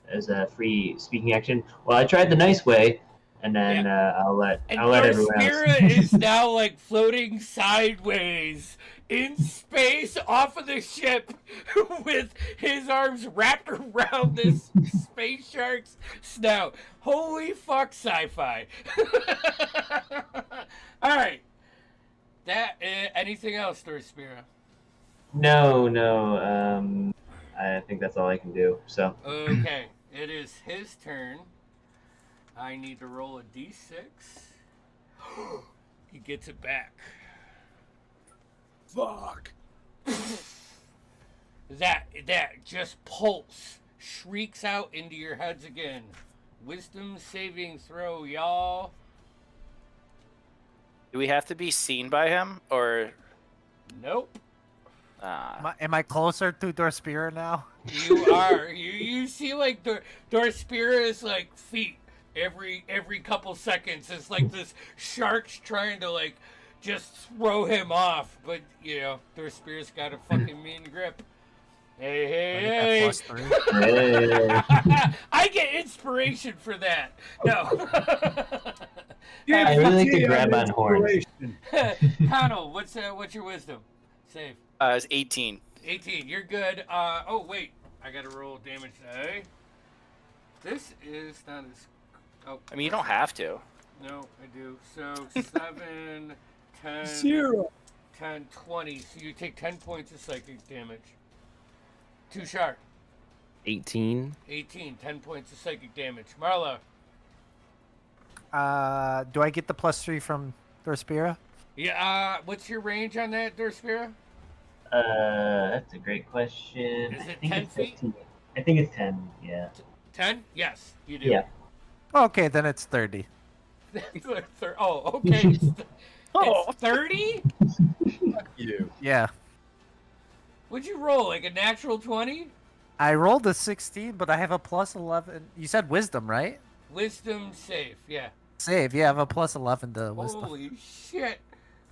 as a free speaking action. Well, I tried the nice way, and then And I'll let everyone else. Darspira is now like floating sideways in space off of the ship with his arms wrapped around this space shark's snout. Holy fuck, sci-fi! All right, that anything else, Darspira? No. I think that's all I can do. So. Okay, it is his turn. I need to roll a d6. He gets it back. Fuck. That just pulse shrieks out into your heads again. Wisdom saving throw, y'all. Do we have to be seen by him, or Nope. Am I closer to Dorspira now? You are. You see like Dorspira's like feet every couple seconds. It's like this shark's trying to like just throw him off, but you know Dorspira's got a fucking mean grip. Hey. Hey. I get inspiration for that. No. I really like to grab on horns. Connell, what's your wisdom? Save. it's 18. 18. You're good. Oh wait, I gotta roll damage die. This is not as. Oh. I mean, you don't have to. No, I do. So 7, 10, 0. 10, 20. So you take 10 points of psychic damage. Too sharp. 18. 18. 10 points of psychic damage. Marlo. Do I get the +3 from Dorspira? Yeah. What's your range on that, Dorspira? That's a great question. Is I it think 10 it's feet? 15. I think it's 10. Yeah. 10? Yes, you do. Yeah. Okay, then it's 30. Oh, okay. Oh. It's 30? You. Yeah. What'd you roll? Like a natural 20? I rolled a 16, but I have a +11. You said wisdom, right? Wisdom save, yeah. Save, yeah, I have a +11 to wisdom. Holy shit.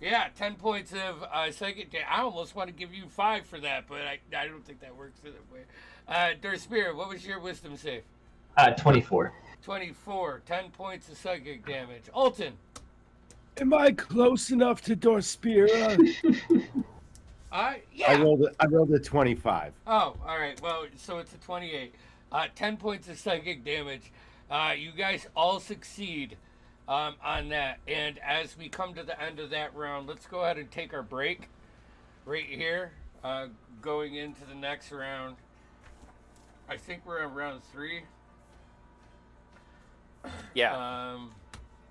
Yeah, 10 points of psychic damage. I almost want to give you 5 for that, but I don't think that works that way. Dorspira, what was your wisdom save? 24. 24. 10 points of psychic damage. Alton. Am I close enough to Dorspira? Yeah. I rolled a 25. Oh, all right. Well, so it's a 28. 10 points of psychic damage. You guys all succeed on that. And as we come to the end of that round, let's go ahead and take our break right here. Going into the next round. I think we're on round 3. Yeah.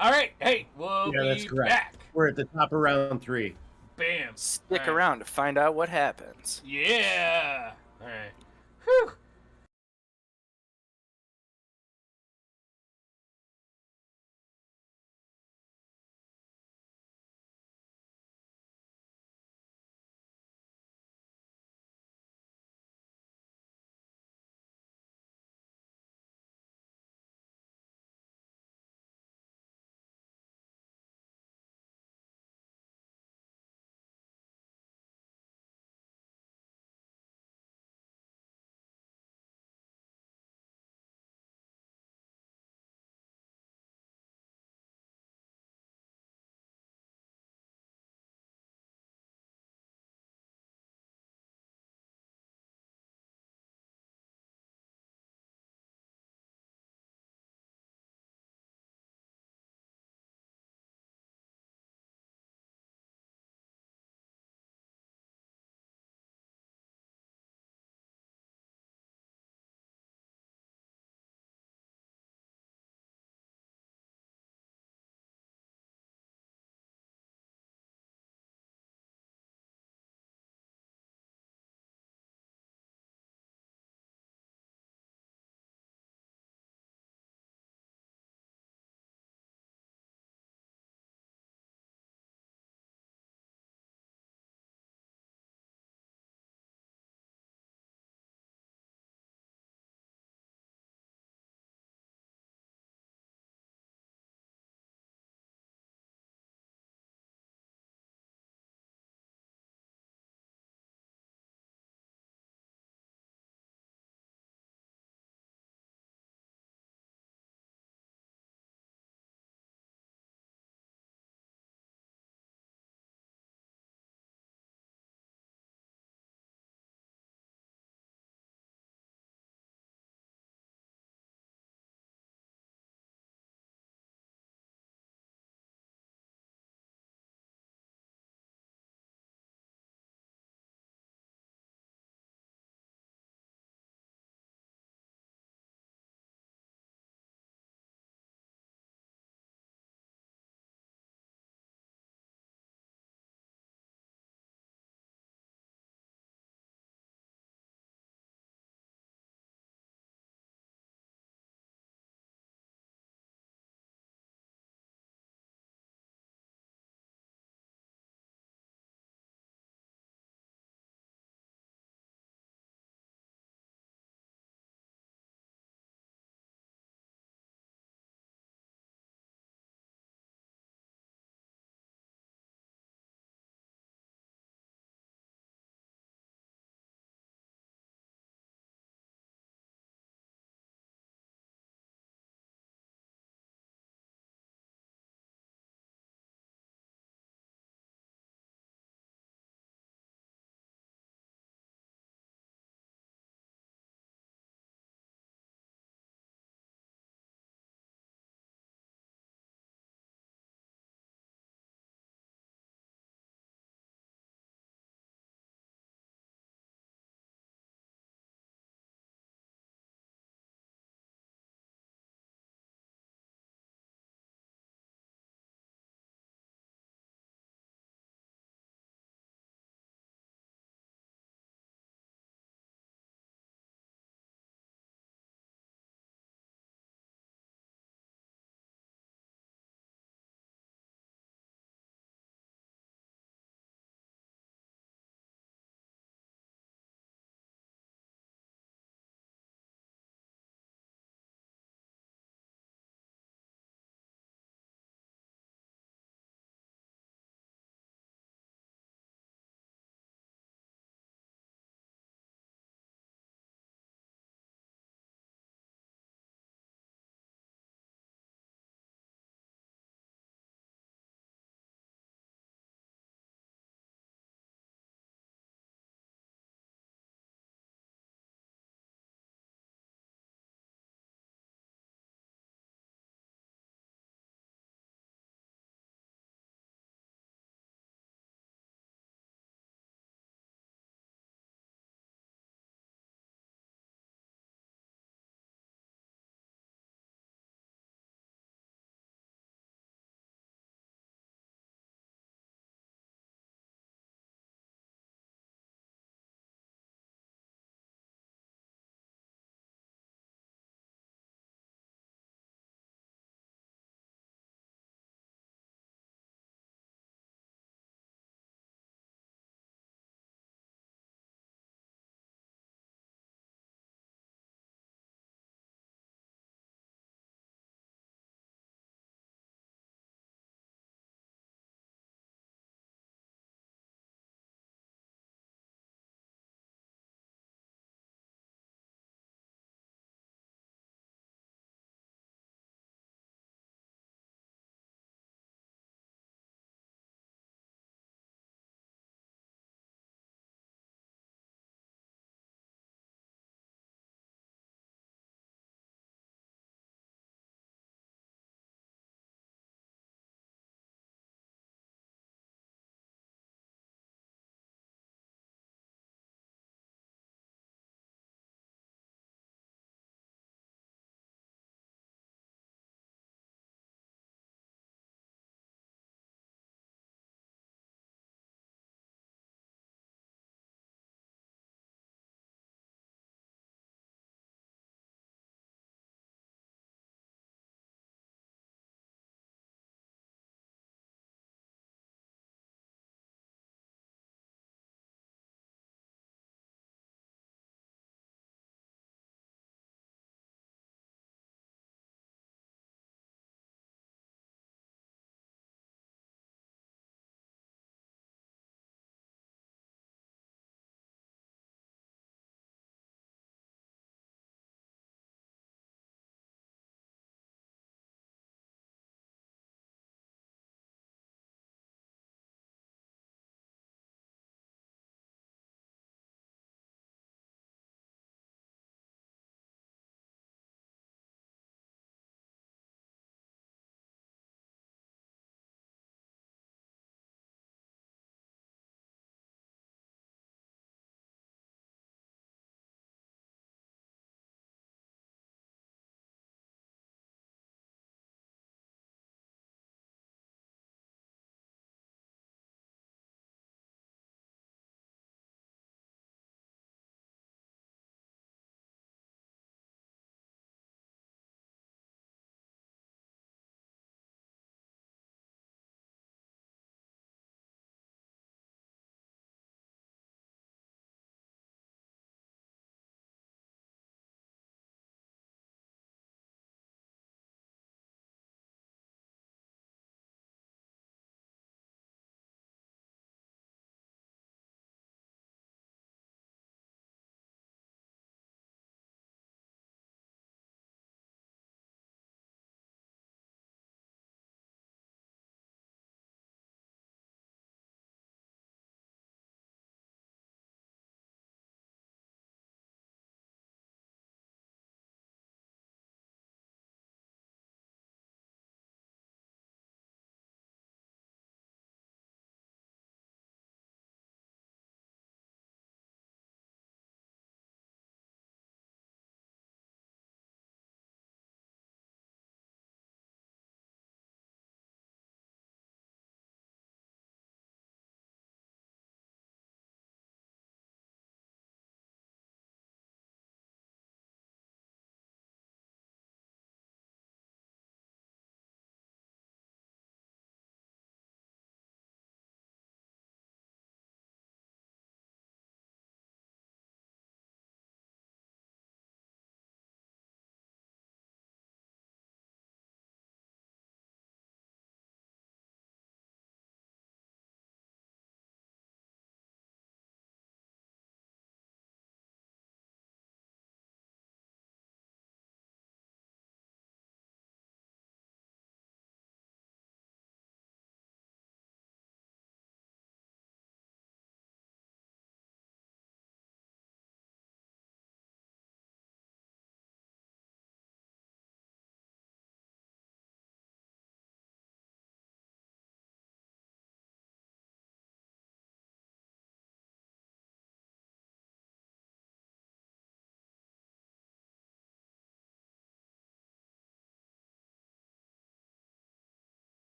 All right. Hey, we'll that's be correct. back. We're at the top of round 3. Bam. Stick All right. around to find out what happens. Yeah. All right. Whew.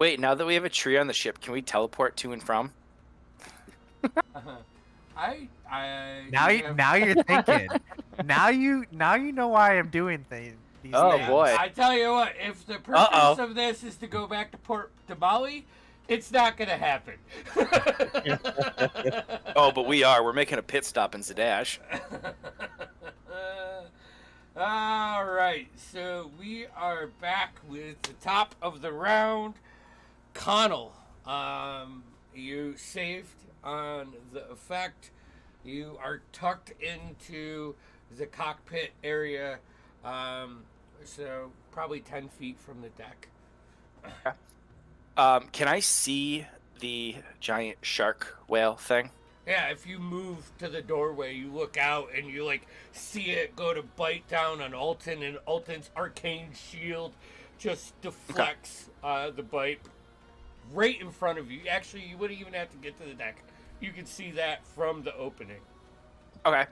Wait, now that we have a tree on the ship, can we teleport to and from? I Now you're thinking. now you know why I'm doing these Oh, things. boy. I tell you what, if the purpose of this is to go back to Port Damali, it's not gonna happen. Oh, but we are. We're making a pit stop in Zadash. All right, so we are back with the top of the round. Connell, you saved on the effect. You are tucked into the cockpit area, so probably 10 feet from the deck. Can I see the giant shark whale thing? Yeah, if you move to the doorway, you look out and you like see it go to bite down on Alton, and Alton's arcane shield just deflects the bite right in front of you. Actually, you wouldn't even have to get to the deck. You can see that from the opening. Okay.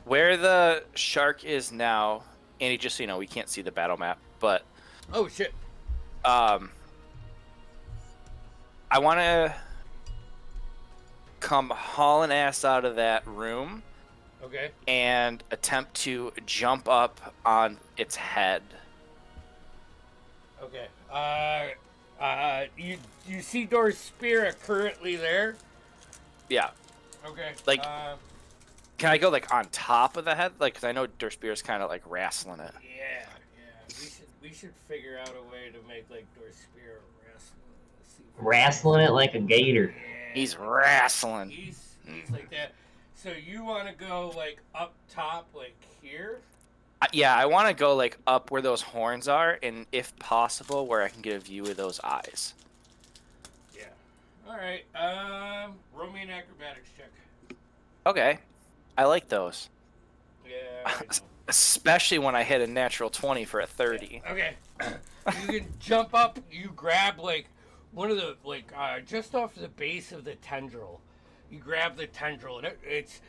Where the shark is now, Andy, just so you know, we can't see the battle map, but Oh shit! I want to come hauling ass out of that room Okay. and attempt to jump up on its head. Okay. You see Dorspira currently there? Yeah. Okay. Like- Can I go like on top of the head? Like, 'cause I know Dorspira's kind of like wrestling it. Yeah. We should figure out a way to make like Dorspira Wrestling it like a gator. Yeah. He's wrestling. He's like that. So you want to go like up top, like here? Yeah, I want to go like up where those horns are, and if possible, where I can get a view of those eyes. Yeah. All right. Roll me an acrobatics check. Okay, I like those, Yeah. I know. especially when I hit a natural 20 for a 30. Okay. You can jump up. You grab like one of the just off the base of the tendril. You grab the tendril, and it's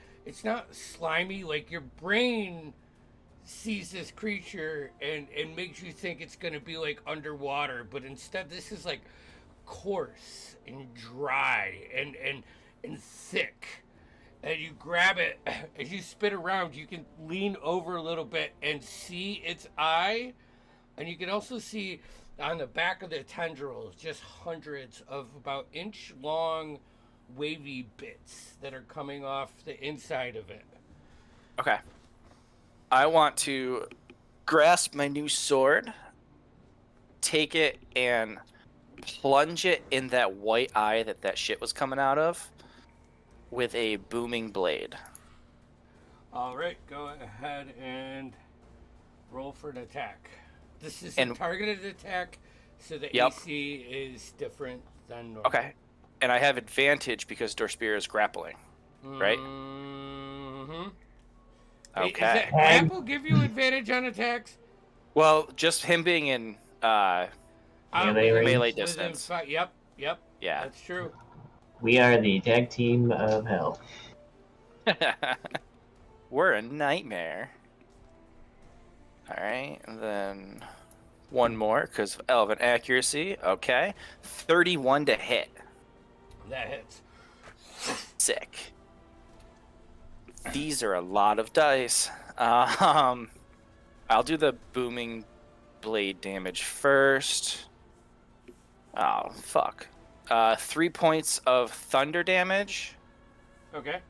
not slimy. Like your brain sees this creature and makes you think it's gonna be like underwater, but instead this is like coarse and dry and thick. And you grab it as you spin around. You can lean over a little bit and see its eye, and you can also see on the back of the tendrils just hundreds of about inch long wavy bits that are coming off the inside of it. Okay. I want to grasp my new sword, take it, and plunge it in that white eye that shit was coming out of with a booming blade. All right, go ahead and roll for an attack. This is And- a targeted attack, so the Yep. AC is different than normal. Okay. And I have advantage because Dorspira is grappling. right? Mm-hmm. Okay. Does that grapple give you advantage on attacks? Well, just him being in Melee range. melee Within distance. Yep. Yeah. That's true. We are the tag team of hell. We're a nightmare. Alright, and then one more because of elven accuracy. Okay. 31 to hit. That hits. Sick. These are a lot of dice. I'll do the booming blade damage first. Oh, fuck. 3 points of thunder damage. Okay.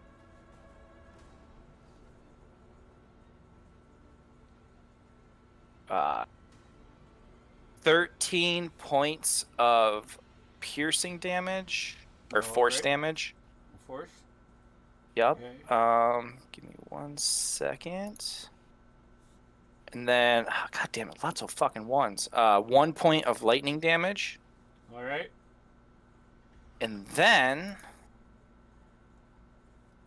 Uh, 13 points of piercing damage or force Alright. damage. Force. Yup. Okay. Give me 1 second. And then, god damn it, lots of fucking ones. 1 point of lightning damage. All right. And then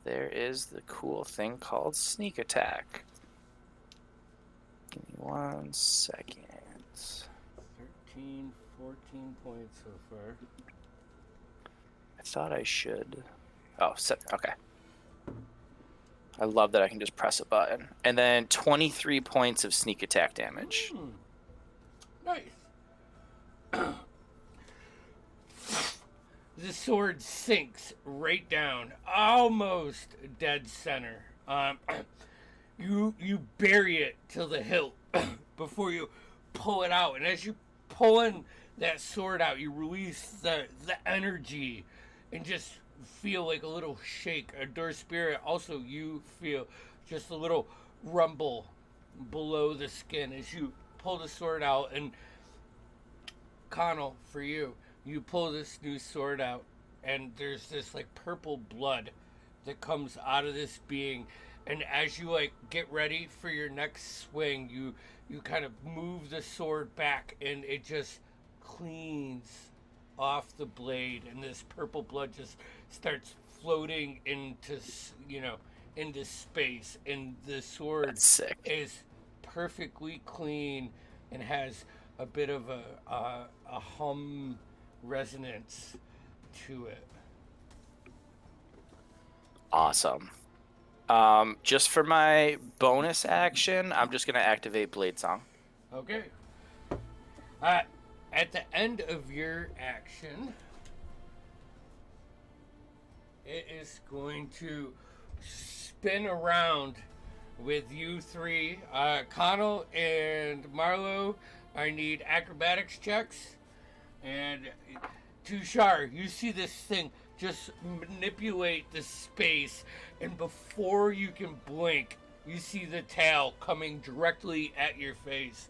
there is the cool thing called sneak attack. Give me 1 second. 13, 14 points so far. I thought I should. Oh, okay. I love that I can just press a button. And then 23 points of sneak attack damage. Nice. the sword sinks right down, almost dead center. You bury it till the hilt before you pull it out, and as you pulling that sword out, you release the energy, and just feel like a little shake. Door Spirit, also you feel just a little rumble below the skin as you pull the sword out. And Connell, for you pull this new sword out, and there's this like purple blood that comes out of this being. And as you like get ready for your next swing, you kind of move the sword back, and it just cleans off the blade, and this purple blood just starts floating into into space, and the sword That's sick. is perfectly clean and has a bit of a hum resonance to it. Awesome. Just for my bonus action, I'm just gonna activate Blade Song. Okay. At the end of your action, it is going to spin around with you three. Connell and Marlo, I need acrobatics checks. And Tushar, you see this thing just manipulate the space, and before you can blink, you see the tail coming directly at your face.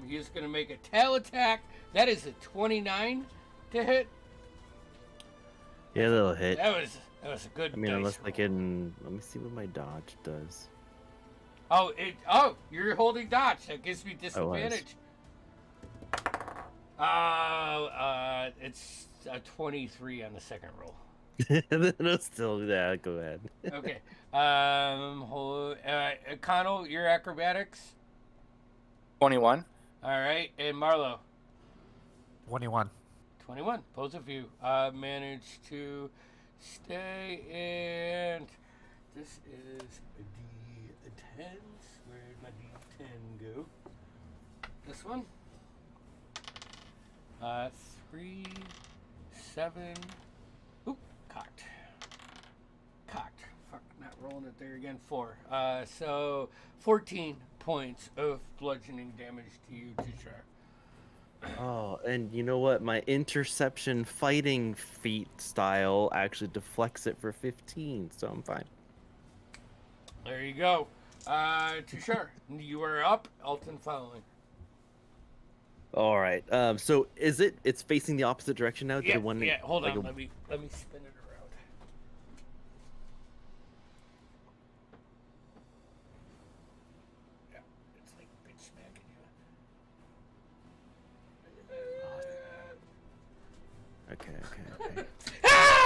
He's going to make a tail attack. That is a 29 to hit. Yeah, that'll hit. That was a good. I mean, dice unless I roll. can. Let me see what my dodge does. Oh, you're holding dodge. That gives me disadvantage. It's a 23 on the second roll. No, still that. Go ahead. Okay. Connell, your acrobatics. 21. All right, and Marlo. 21. 21. Both of you managed to stay, and this is D10s. Where did my D10 go? This one. 3, 7. Oop, cocked. Fuck, not rolling it there again. 4. So 14 points of bludgeoning damage to you, Tushar. Oh, and you know what? My interception fighting feat style actually deflects it for 15, so I'm fine. There you go. Tushar, you are up. Alton following. All right. So it's facing the opposite direction now? Yeah, One, hold like on. Let me spin it around. Yeah, it's like bitch smacking you. Okay.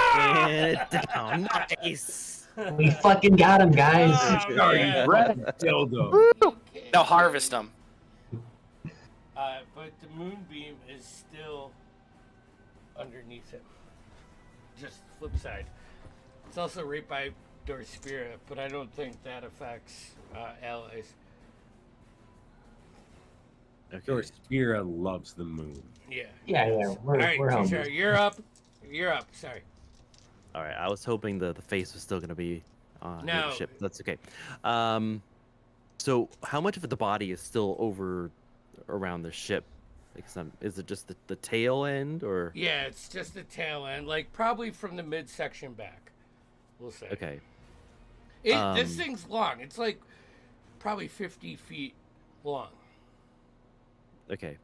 And it's down. Nice. We fucking got him, guys. Oh, Sorry, man. red dildo. Okay. No, harvest them. But the moonbeam is still underneath him. Just flip side. It's also right by Door Spirit, but I don't think that affects allies. Okay. Your Spira loves the moon. Yeah. Yeah, All right, we're home. Tushar, you're up. Sorry. All right. I was hoping the face was still going to be on No. the ship. That's okay. So how much of the body is still over around the ship? Like is it just the tail end, or? Yeah, it's just the tail end, like probably from the midsection back. We'll say. Okay. This thing's long. It's like probably 50 feet long. Okay.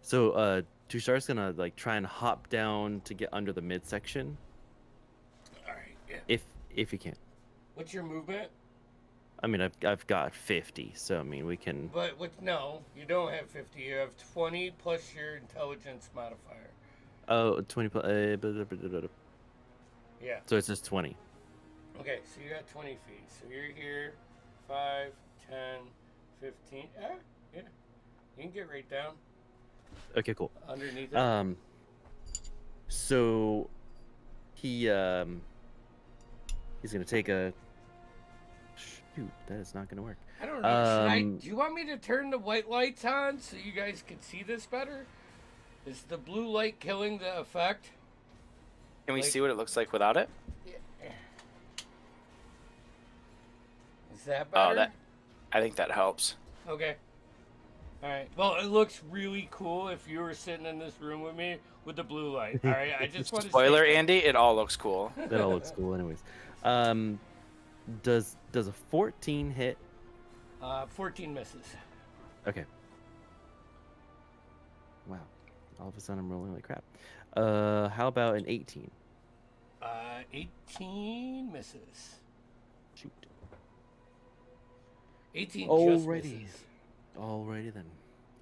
So Tushar's gonna like try and hop down to get under the midsection, All right. Yeah. if you can. What's your movement? I mean, I've got 50, so I mean we can. But no, you don't have 50. You have 20 plus your intelligence modifier. Oh, 20. Yeah. So it's just 20. Okay, so you got 20 feet. So you're here, 5, 10, 15. Yeah. You can get right down Okay, cool. underneath it. So he's gonna take a. Shoot, that is not gonna work. I don't know. Do you want me to turn the white lights on so you guys can see this better? Is the blue light killing the effect? Can we Like- see what it looks like without it? Is that better? Oh, that. I think that helps. Okay. All right. Well, it looks really cool if you were sitting in this room with me with the blue light. All right. I just want to Spoiler, say Andy. It all looks cool. That all looks cool, anyways. Does a 14 hit? 14 misses. Okay. Wow. All of a sudden, I'm rolling like crap. How about an 18? 18 misses. Shoot. 18 just Alrighty. misses. Alrighty then.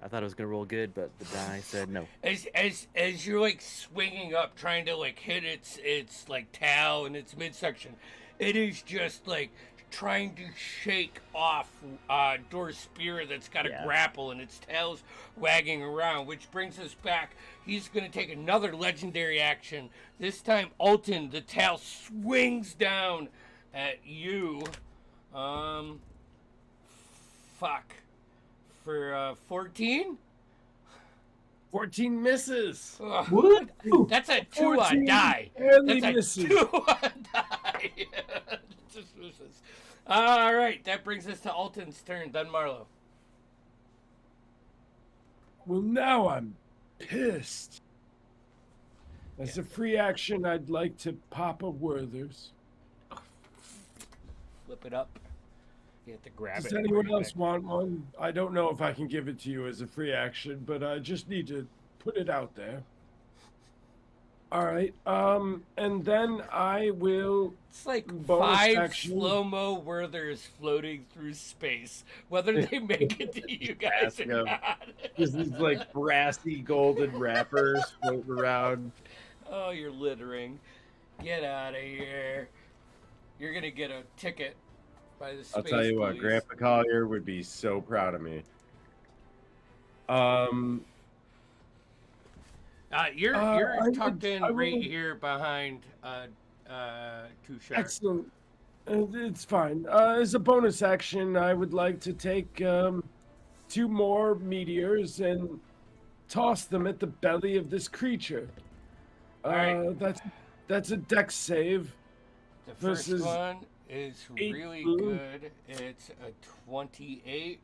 I thought it was gonna roll good, but the die said no. As you're like swinging up, trying to like hit its like tail and its midsection, it is just like trying to shake off Door's spear that's got a grapple and its tail's wagging around, which brings us back. He's gonna take another legendary action. This time, Alton, the tail swings down at you. Fuck. For 14? 14 misses. Ugh. What? That's a 2 on 14 die. barely That's a misses. 2 on die. Just misses. All right, that brings us to Alton's turn. Then Marlowe. Well, now I'm pissed. As a free action, I'd like to pop a Werther's. Flip it up. You have to grab Does it. and anyone bring it else back. want one? I don't know if I can give it to you as a free action, but I just need to put it out there. All right. And then I will. It's like Bonus 5 action. slow-mo Werthers floating through space. Whether they make it to you guys or Yeah. not. Just these like brassy golden wrappers floating around. Oh, you're littering. Get out of here. You're going to get a ticket by the space I'll tell you what, police. Grandpa Collier would be so proud of me. You're I tucked would- in I right would- here behind Two Shark. Excellent. It's fine. As a bonus action, I would like to take 2 more meteors and toss them at the belly of this creature. Alright. That's a dex save. The first versus one is 8 really blue. good. It's a 28.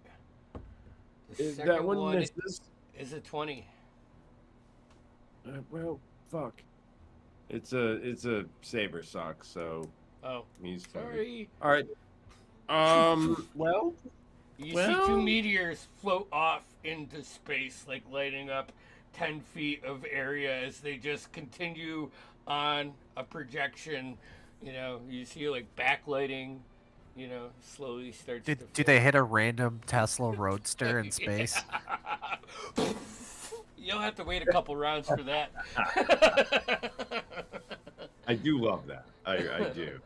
The second That one misses. is a 20. Well, fuck. It's a saber sock, so Oh, he's fine. sorry. All right. Well, You see Well- 2 meteors float off into space, like lighting up 10 feet of area as they just continue on a projection. You know, you see like backlighting, you know, slowly starts to Do they hit a random Tesla Roadster in space? You'll have to wait a couple rounds for that. I do love that. I do.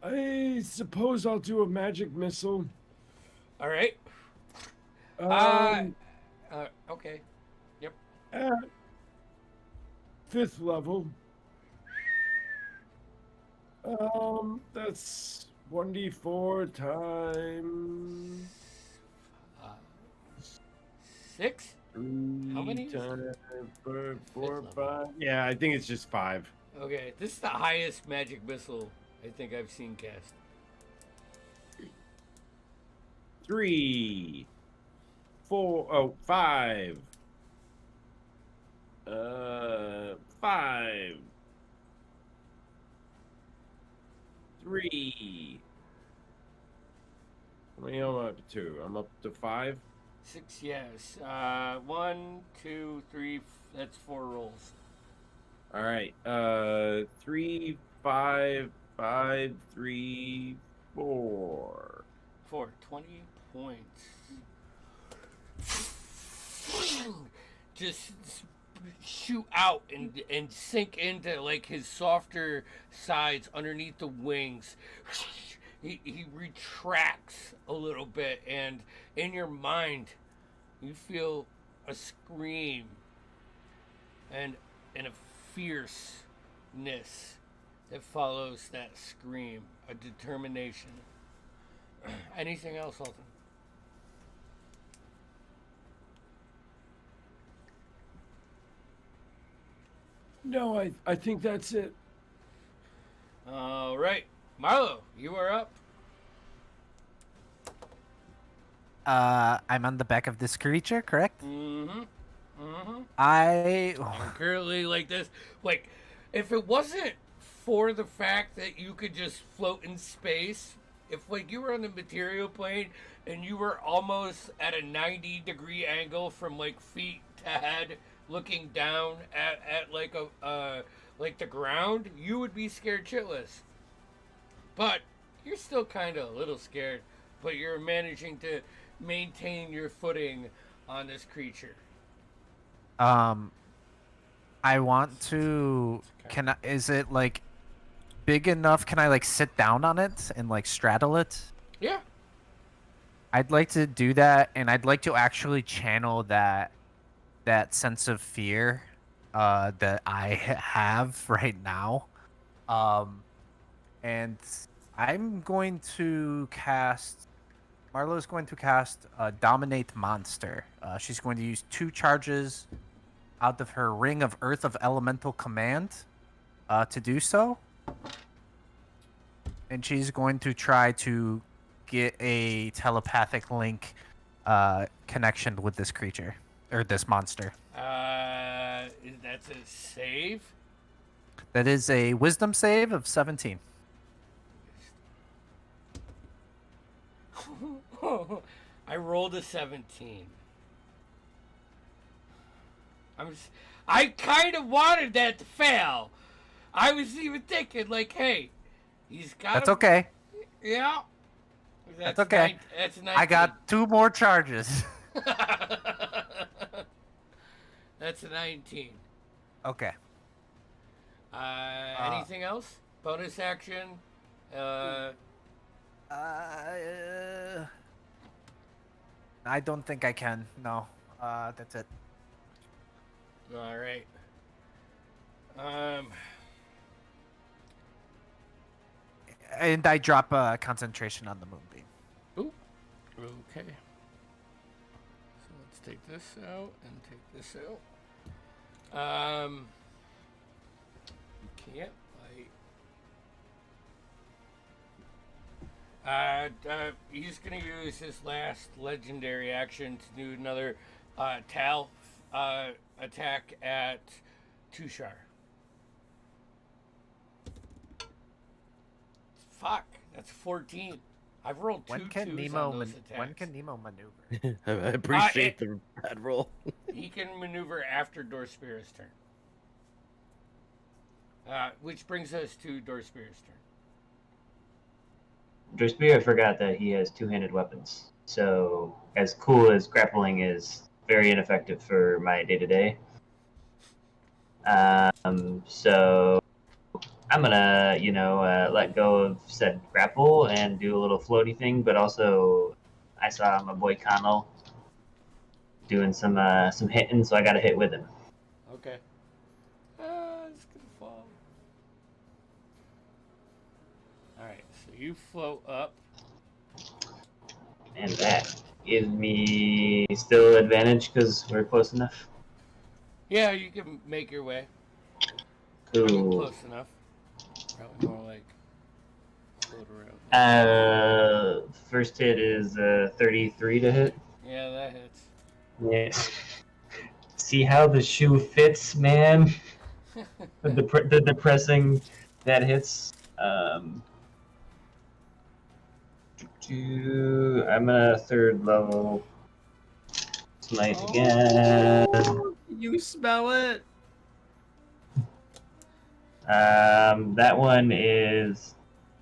I suppose I'll do a magic missile. All right. Um, Okay. Yep. at 5th level. That's 1d4 times 6? How many? Times 4, level. 5. Yeah, I think it's just 5. Okay. This is the highest magic missile I think I've seen cast. 3, 4, oh, 5. 5. 3. How many am I up to? I'm up to 5. 6, yes. 1, 2, 3. That's 4 rolls. All right. 3, 5, 5, 3, 4. 4. 20 points. Just shoot out and sink into like his softer sides underneath the wings. He retracts a little bit, and in your mind, you feel a scream and a fierceness that follows that scream, a determination. Anything else, Alton? No, I think that's it. All right, Marlo, you are up. I'm on the back of this creature, correct? Mm-hmm. Mm-hmm. I I'm currently like this. Like, if it wasn't for the fact that you could just float in space, if like you were on the material plane and you were almost at a 90-degree angle from like feet to head, looking down at like a like the ground, you would be scared shitless. But you're still kind of a little scared, but you're managing to maintain your footing on this creature. I want to. Can I? Is it like big enough? Can I like sit down on it and like straddle it? Yeah. I'd like to do that, and I'd like to actually channel that sense of fear that I have right now. And I'm going to cast. Marlo's going to cast Dominate Monster. She's going to use 2 charges out of her Ring of Earth of Elemental Command to do so. And she's going to try to get a telepathic link connection with this creature, or this monster. That's a save? That is a Wisdom save of 17. I rolled a 17. I kind of wanted that to fail. I was even thinking, like, hey, he's got. That's okay. Yeah. That's okay. That's 19. I got 2 more charges. That's a 19. Okay. Anything else? Bonus action? I don't think I can. No. That's it. All right. And I drop concentration on the moonbeam. Ooh. Okay. So let's take this out and take this out. You can't fight. He's gonna use his last legendary action to do another Tal attack at Tushar. Fuck, that's 14. I've rolled two twos on those attacks. When can Nemo maneuver? I appreciate the bad roll. He can maneuver after Dorspira's turn. Which brings us to Dorspira's turn. Dorspira forgot that he has 2-handed weapons. So, as cool as grappling is, very ineffective for my day-to-day. So I'm gonna, let go of said grapple and do a little floaty thing. But also, I saw my boy Connell doing some hitting, so I got to hit with him. Okay. It's gonna fall. All right, so you float up. And that gives me still advantage because we're close enough. Yeah, you can make your way. Cool. Close enough. Probably more like float around. First hit is 33 to hit. Yeah, that hits. Yes. See how the shoe fits, man? the depressing that hits. I'm a 3rd level smite again. You smell it? That one is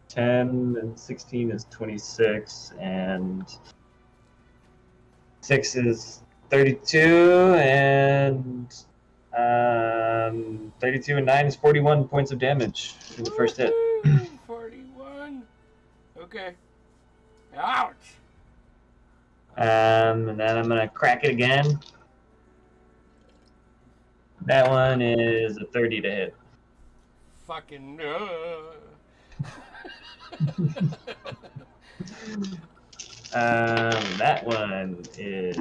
10 and 16 is 26 and 6 is 32 and 32 and 9 is 41 points of damage in the first hit. 41. Okay. Ouch. And then I'm gonna crack it again. That one is a 30 to hit. Fucking That one is.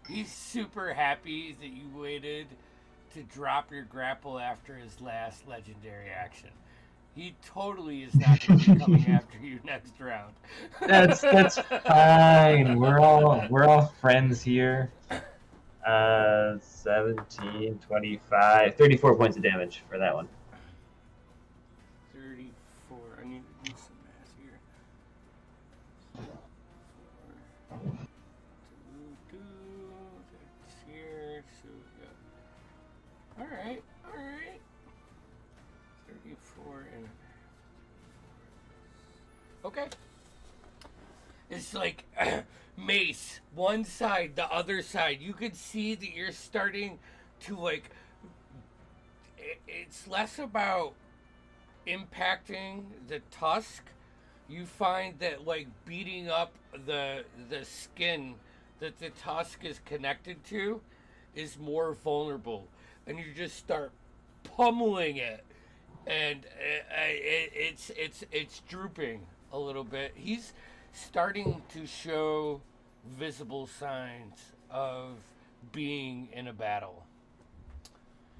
He's super happy that you waited to drop your grapple after his last legendary action. He totally is not going to be coming after you next round. That's fine. We're all friends here. 17, 25, 34 points of damage for that one. 34. I need to do some math here. 4, 2, that's here. So we got. All right. 34 and. Okay. It's like mace, one side, the other side. You could see that you're starting to like. It's less about impacting the tusk. You find that like beating up the skin that the tusk is connected to is more vulnerable, and you just start pummeling it, and it's drooping a little bit. He's starting to show visible signs of being in a battle.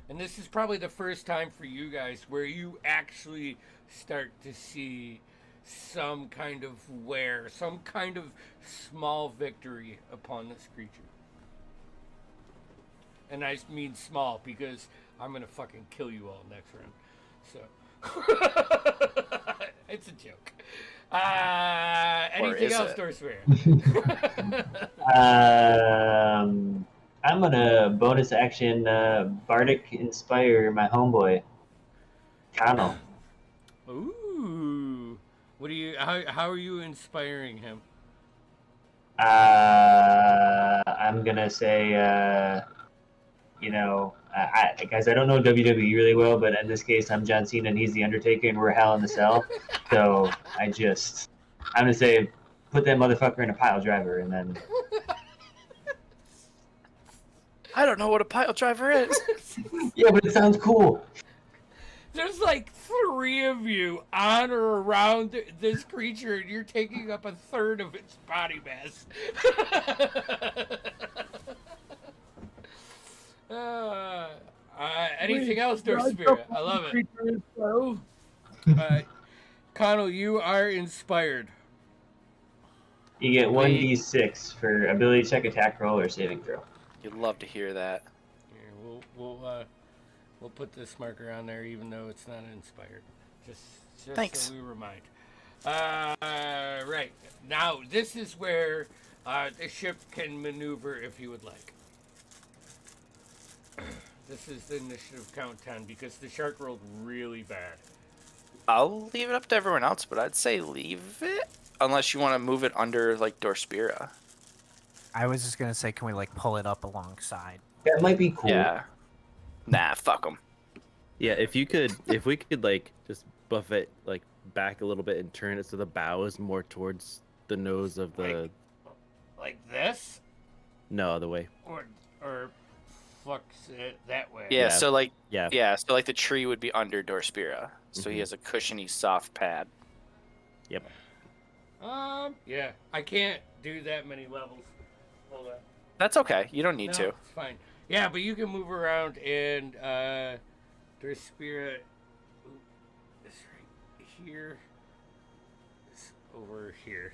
And this is probably the first time for you guys where you actually start to see some kind of wear, some kind of small victory upon this creature. And I mean small because I'm going to fucking kill you all next round. So, it's a joke. Anything else, Dorsfair? I'm gonna bonus action Bardic Inspire my homeboy, Connell. Ooh. What do you? How are you inspiring him? I'm gonna say, guys, I don't know WWE really well, but in this case, I'm John Cena and he's the Undertaker, and we're Hell in the Cell. So I'm gonna say, put that motherfucker in a pile driver, and then. I don't know what a pile driver is. Yeah, but it sounds cool. There's like 3 of you on or around this creature, and you're taking up a third of its body mass. Anything else, Dark Spirit? I love it. Connell, you are inspired. You get 1d6 for ability check, attack roll, or saving throw. You'd love to hear that. Here, we'll put this marker on there, even though it's not inspired. Just Thanks. So we remind. Right now, this is where the ship can maneuver if you would like. This is the initiative count 10 because the shark rolled really bad. I'll leave it up to everyone else, but I'd say leave it unless you want to move it under like Dorspira. I was just gonna say, can we like pull it up alongside? That might be cool. Yeah. Nah, fuck them. Yeah, if we could like just buff it like back a little bit and turn it so the bow is more towards the nose of the. Like this? No, other way. Or fucks it that way. Yeah, so like Yeah. so like the tree would be under Dorspira. So he has a cushiony soft pad. Yep. Yeah, I can't do that many levels. Hold on. That's okay. You don't need to. It's fine. Yeah, but you can move around, and their spirit is right here. It's over here.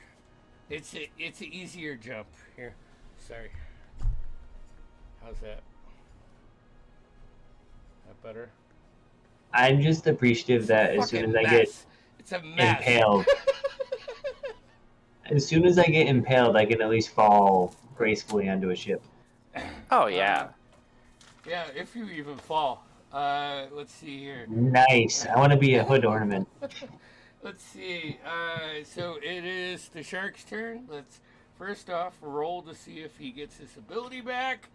It's an easier jump here. Sorry. How's that? That better? I'm just appreciative that as soon as I get impaled, as soon as I get impaled, I can at least fall gracefully onto a ship. Oh yeah. Yeah, if you even fall. Let's see here. Nice. I want to be a hood ornament. Let's see. So it is the shark's turn. Let's first off roll to see if he gets his ability back.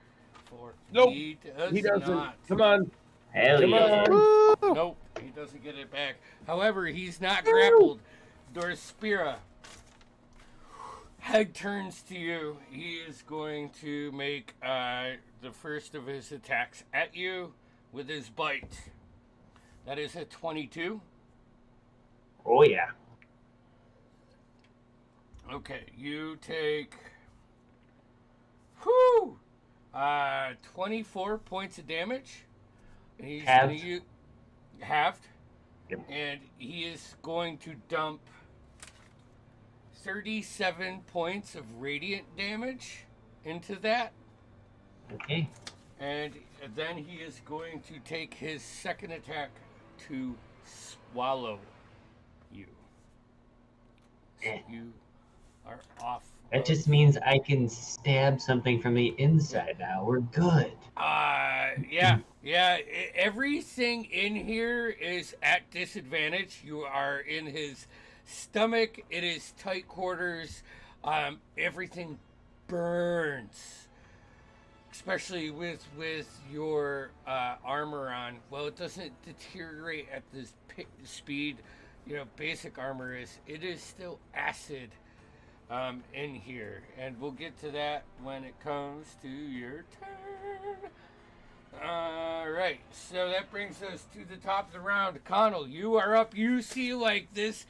Nope. He doesn't. not. Come on. Hell Come yeah. on. Nope, he doesn't get it back. However, he's not grappled. Dorspira. Head turns to you. He is going to make the first of his attacks at you with his bite. That is a 22. Oh yeah. Okay, you take 24 points of damage. And he's Halved. gonna use halved. Yep. And he is going to dump 37 points of radiant damage into that. Okay. And then he is going to take his second attack to swallow you. So Eh. you are off. That just means I can stab something from the inside now. We're good. Yeah. Everything in here is at disadvantage. You are in his stomach. It is tight quarters. Everything burns, especially with your armor on. Well, it doesn't deteriorate at this speed. Basic armor is. It is still acid. In here, and we'll get to that when it comes to your turn. Alright, so that brings us to the top of the round. Connell, you are up. You see like this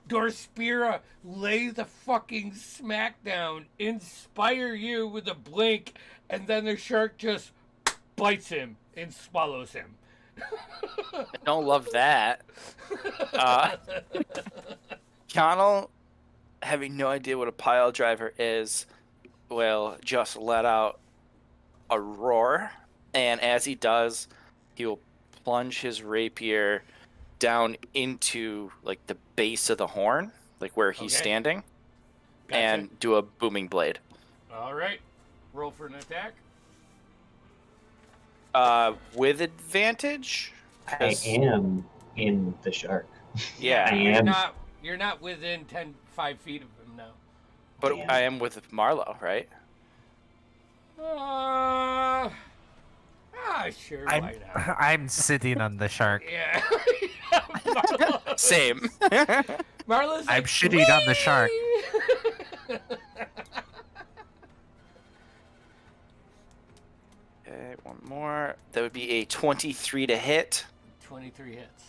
Dorspira lay the fucking smackdown, inspire you with a blink, and then the shark just bites him and swallows him. I don't love that. Connell, having no idea what a pile driver is, will just let out a roar, and as he does, he will plunge his rapier down into like the base of the horn, like where he's standing, Gotcha. and do a booming blade. All right, roll for an attack. With advantage. I am in the shark. Yeah, I am. You're not within 5 feet of him now. but Damn. I am with Marlo, right? Sure, why not? I'm sitting on the shark. Yeah. Same. Marlo's I'm like, shitting on the shark. Okay, one more. That would be a 23 to hit. 23 hits.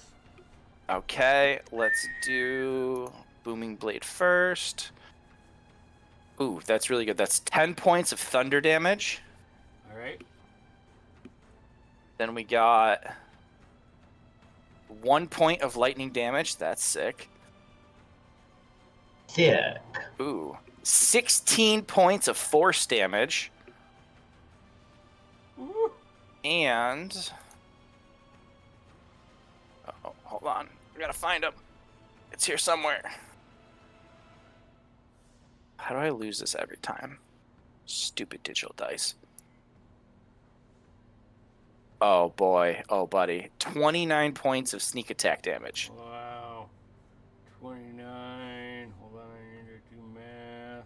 Okay, let's do Booming Blade first. Ooh, that's really good. That's 10 points of thunder damage. All right. Then we got 1 point of lightning damage. That's sick. Sick. Ooh, 16 points of force damage. Woo. And... oh, hold on. We gotta find him. It's here somewhere. How do I lose this every time? Stupid digital dice. Oh boy. Oh buddy. 29 points of sneak attack damage. Wow. 29. Hold on, I need to do math.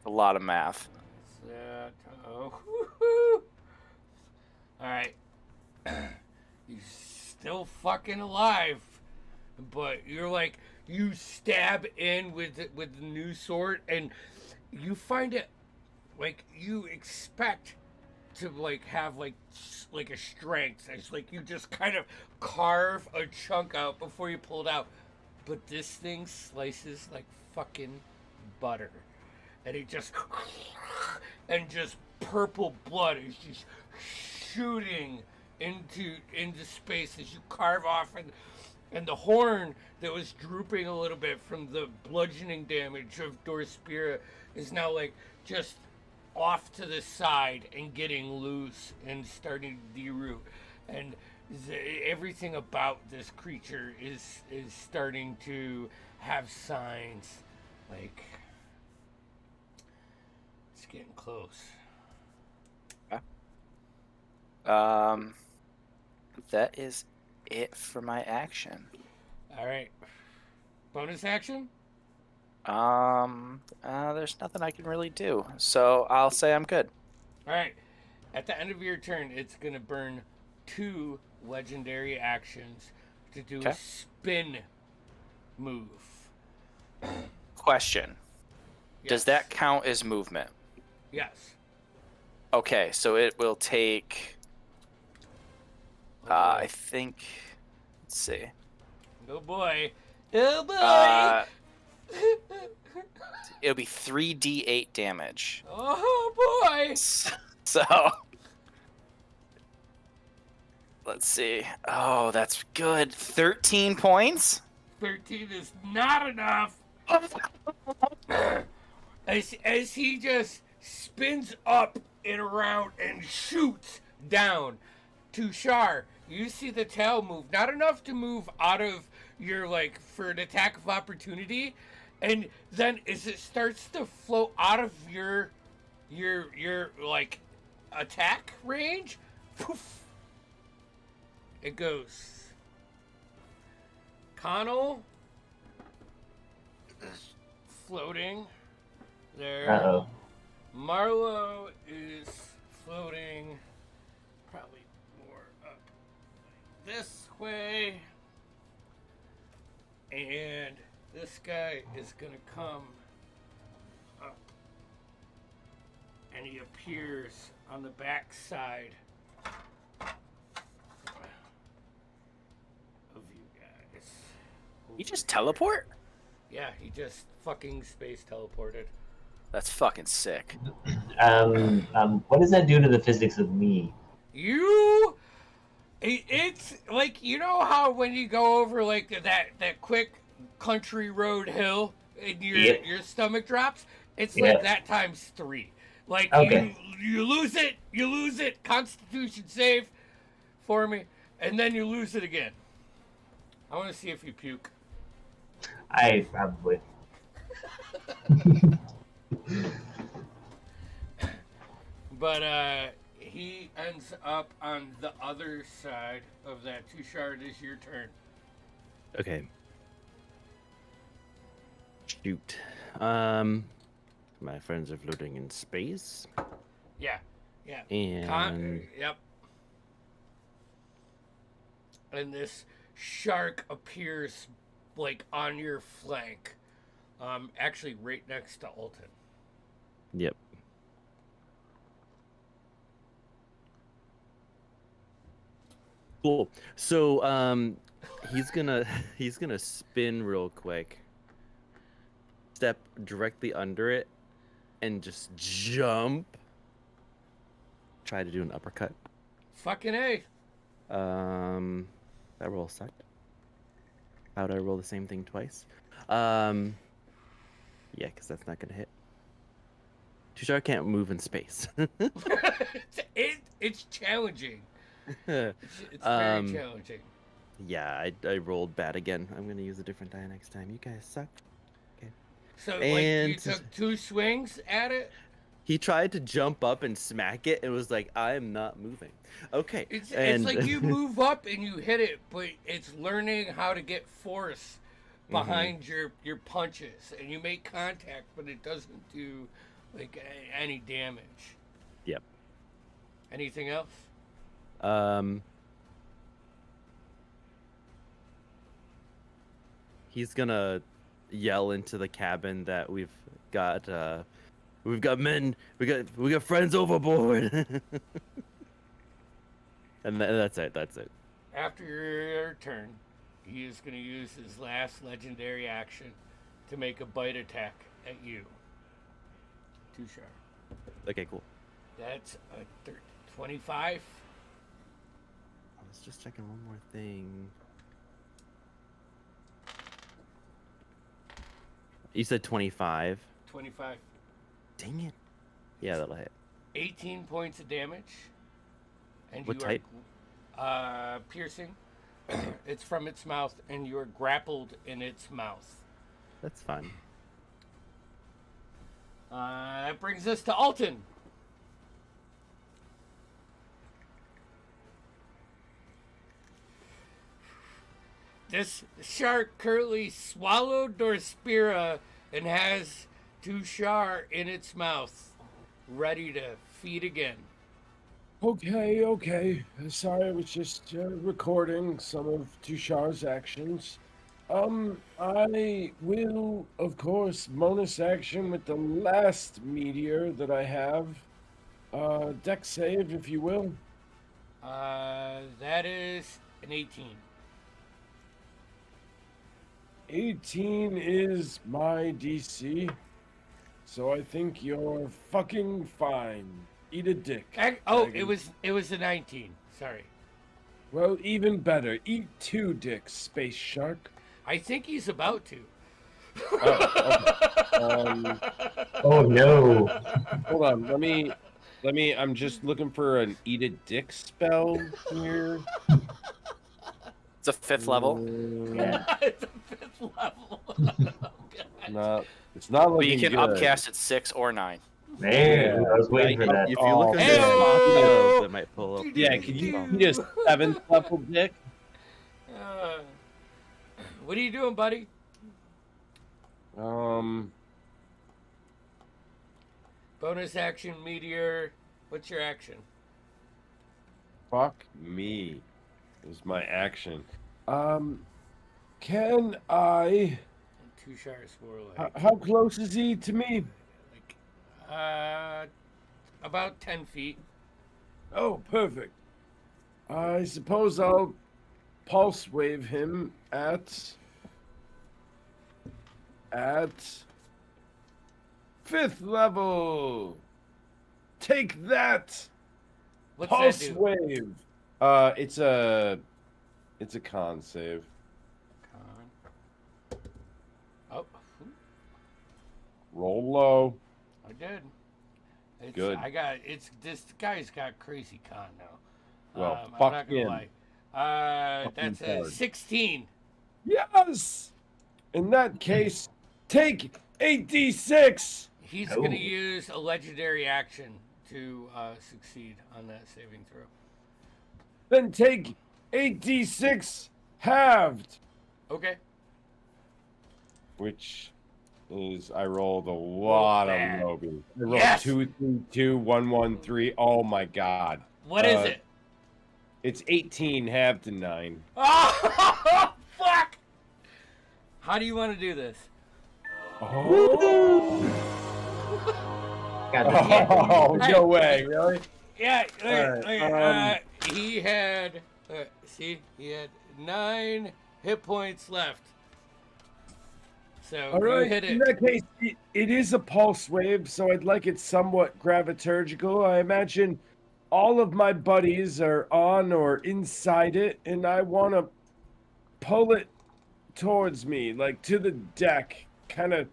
A lot of math. What's that? Oh. Woo-hoo. All right. You're still fucking alive, but you're like, you stab in with the new sword, and you find it like you expect to like have like a strength. It's like you just kind of carve a chunk out before you pull it out, but this thing slices like fucking butter, and it just purple blood is just shooting into space as you carve off, and the horn that was drooping a little bit from the bludgeoning damage of Dorspira is now like just off to the side and getting loose and starting to deroot, and everything about this creature is starting to have signs like it's getting close. That is it for my action. All right, bonus action. There's nothing I can really do, so I'll say I'm good. All right, at the end of your turn, it's gonna burn 2 legendary actions to do a spin move. Question. Does Yes. that count as movement? Yes. Okay, so it will take... I think... Let's see. Oh boy. Oh boy. It'll be 3d8 damage. Oh boy. So... Let's see. Oh, that's good. 13 points? 13 is not enough. As he just spins up and around and shoots down. Tushar, you see the tail move. Not enough to move out of your, like, for an attack of opportunity. And then as it starts to float out of your like, attack range, poof, it goes. Connell is floating there. Uh-oh. Marlowe is floating probably more up this way. And this guy is going to come up. And he appears on the back side of you guys. You just teleport? Yeah, he just fucking space teleported. That's fucking sick. What does that do to the physics of me? It's like, you know how when you go over like that quick country road hill and your stomach drops? It's like that times 3. Like, okay. you lose it, Constitution save for me, and then you lose it again. I want to see if you puke. I probably. But he ends up on the other side of that. Tushar, it is your turn. Okay. Shoot. My friends are floating in space. Yeah. And Yep. And this shark appears like on your flank. Actually right next to Alton. Yep. Cool. So he's gonna spin real quick. Step directly under it and just jump. Try to do an uppercut. Fucking A. That roll sucked. How'd I roll the same thing twice? Yeah, because that's not gonna hit. Tushar can't move in space. It's challenging. It's very challenging. Yeah, I rolled bad again. I'm gonna use a different die next time. You guys suck. Okay. So like you took 2 swings at it? He tried to jump up and smack it and was like, I am not moving. Okay. It's like you move up and you hit it, but it's learning how to get force behind your punches. And you make contact, but it doesn't do like any damage. Yep. Anything else? He's gonna yell into the cabin that we've got men, we got friends overboard. And that's it. After your turn, he is going to use his last legendary action to make a bite attack at you. Tushar. Okay, cool. That's a 25. I was just checking one more thing. You said 25. 25. Dang it. Yeah, that'll hit. 18 points of damage. And What you type? are piercing. It's from its mouth, and you are grappled in its mouth. That's fine. That brings us to Alton. This shark currently swallowed Dorspira and has Tushar in its mouth, ready to feed again. Okay. Sorry, I was just recording some of Tushar's actions. I will, of course, bonus action with the last meteor that I have. Dex save, if you will. That is an 18. 18 is my DC. So I think you're fucking fine. Eat a dick. Oh, dragon. it was a 19. Sorry. Well, even better. Eat 2 dicks, space shark. I think he's about to. Oh no. Hold on. Let me. I'm just looking for an eat a dick spell here. It's a 5th level. Yeah. It's a 5th level. Oh, God. It's not But looking you can good. upcast at 6 or 9. Man, I was waiting for that. If you look under Hey-o! spells, it might pull up. Yeah, the can you spell. eat a 7th level dick? What are you doing, buddy? Bonus action, meteor. What's your action? Fuck me. Is my action. Can I... 2 shards more like. How close is he to me? About 10 feet. Oh, perfect. I suppose I'll pulse wave him at 5th level. Take that. What's Pulse that do? wave. It's a con save. Con. Oh, Roll low. I did. It's, Good. This guy's got crazy con now. Well, I'm fuck not gonna him. lie. Fucking That's a card. 16. Yes. In that case, take 8d6. He's Oh. gonna use a legendary action to succeed on that saving throw. Then take 8d6 halved. Okay. Which is I rolled a lot bad. of Moby. I rolled Yes! 2, 3, 2, 1, 1, 3. Oh my god. What is it? It's 18 halved to 9. Oh, fuck! How do you want to do this? Oh, Got the oh no way, really? Yeah, Alright, he had, he had 9 hit points left. So All you right. hit In it. that case, it is a pulse wave, so I'd like it somewhat graviturgical. I imagine all of my buddies are on or inside it, and I want to pull it towards me, like to the deck, kind of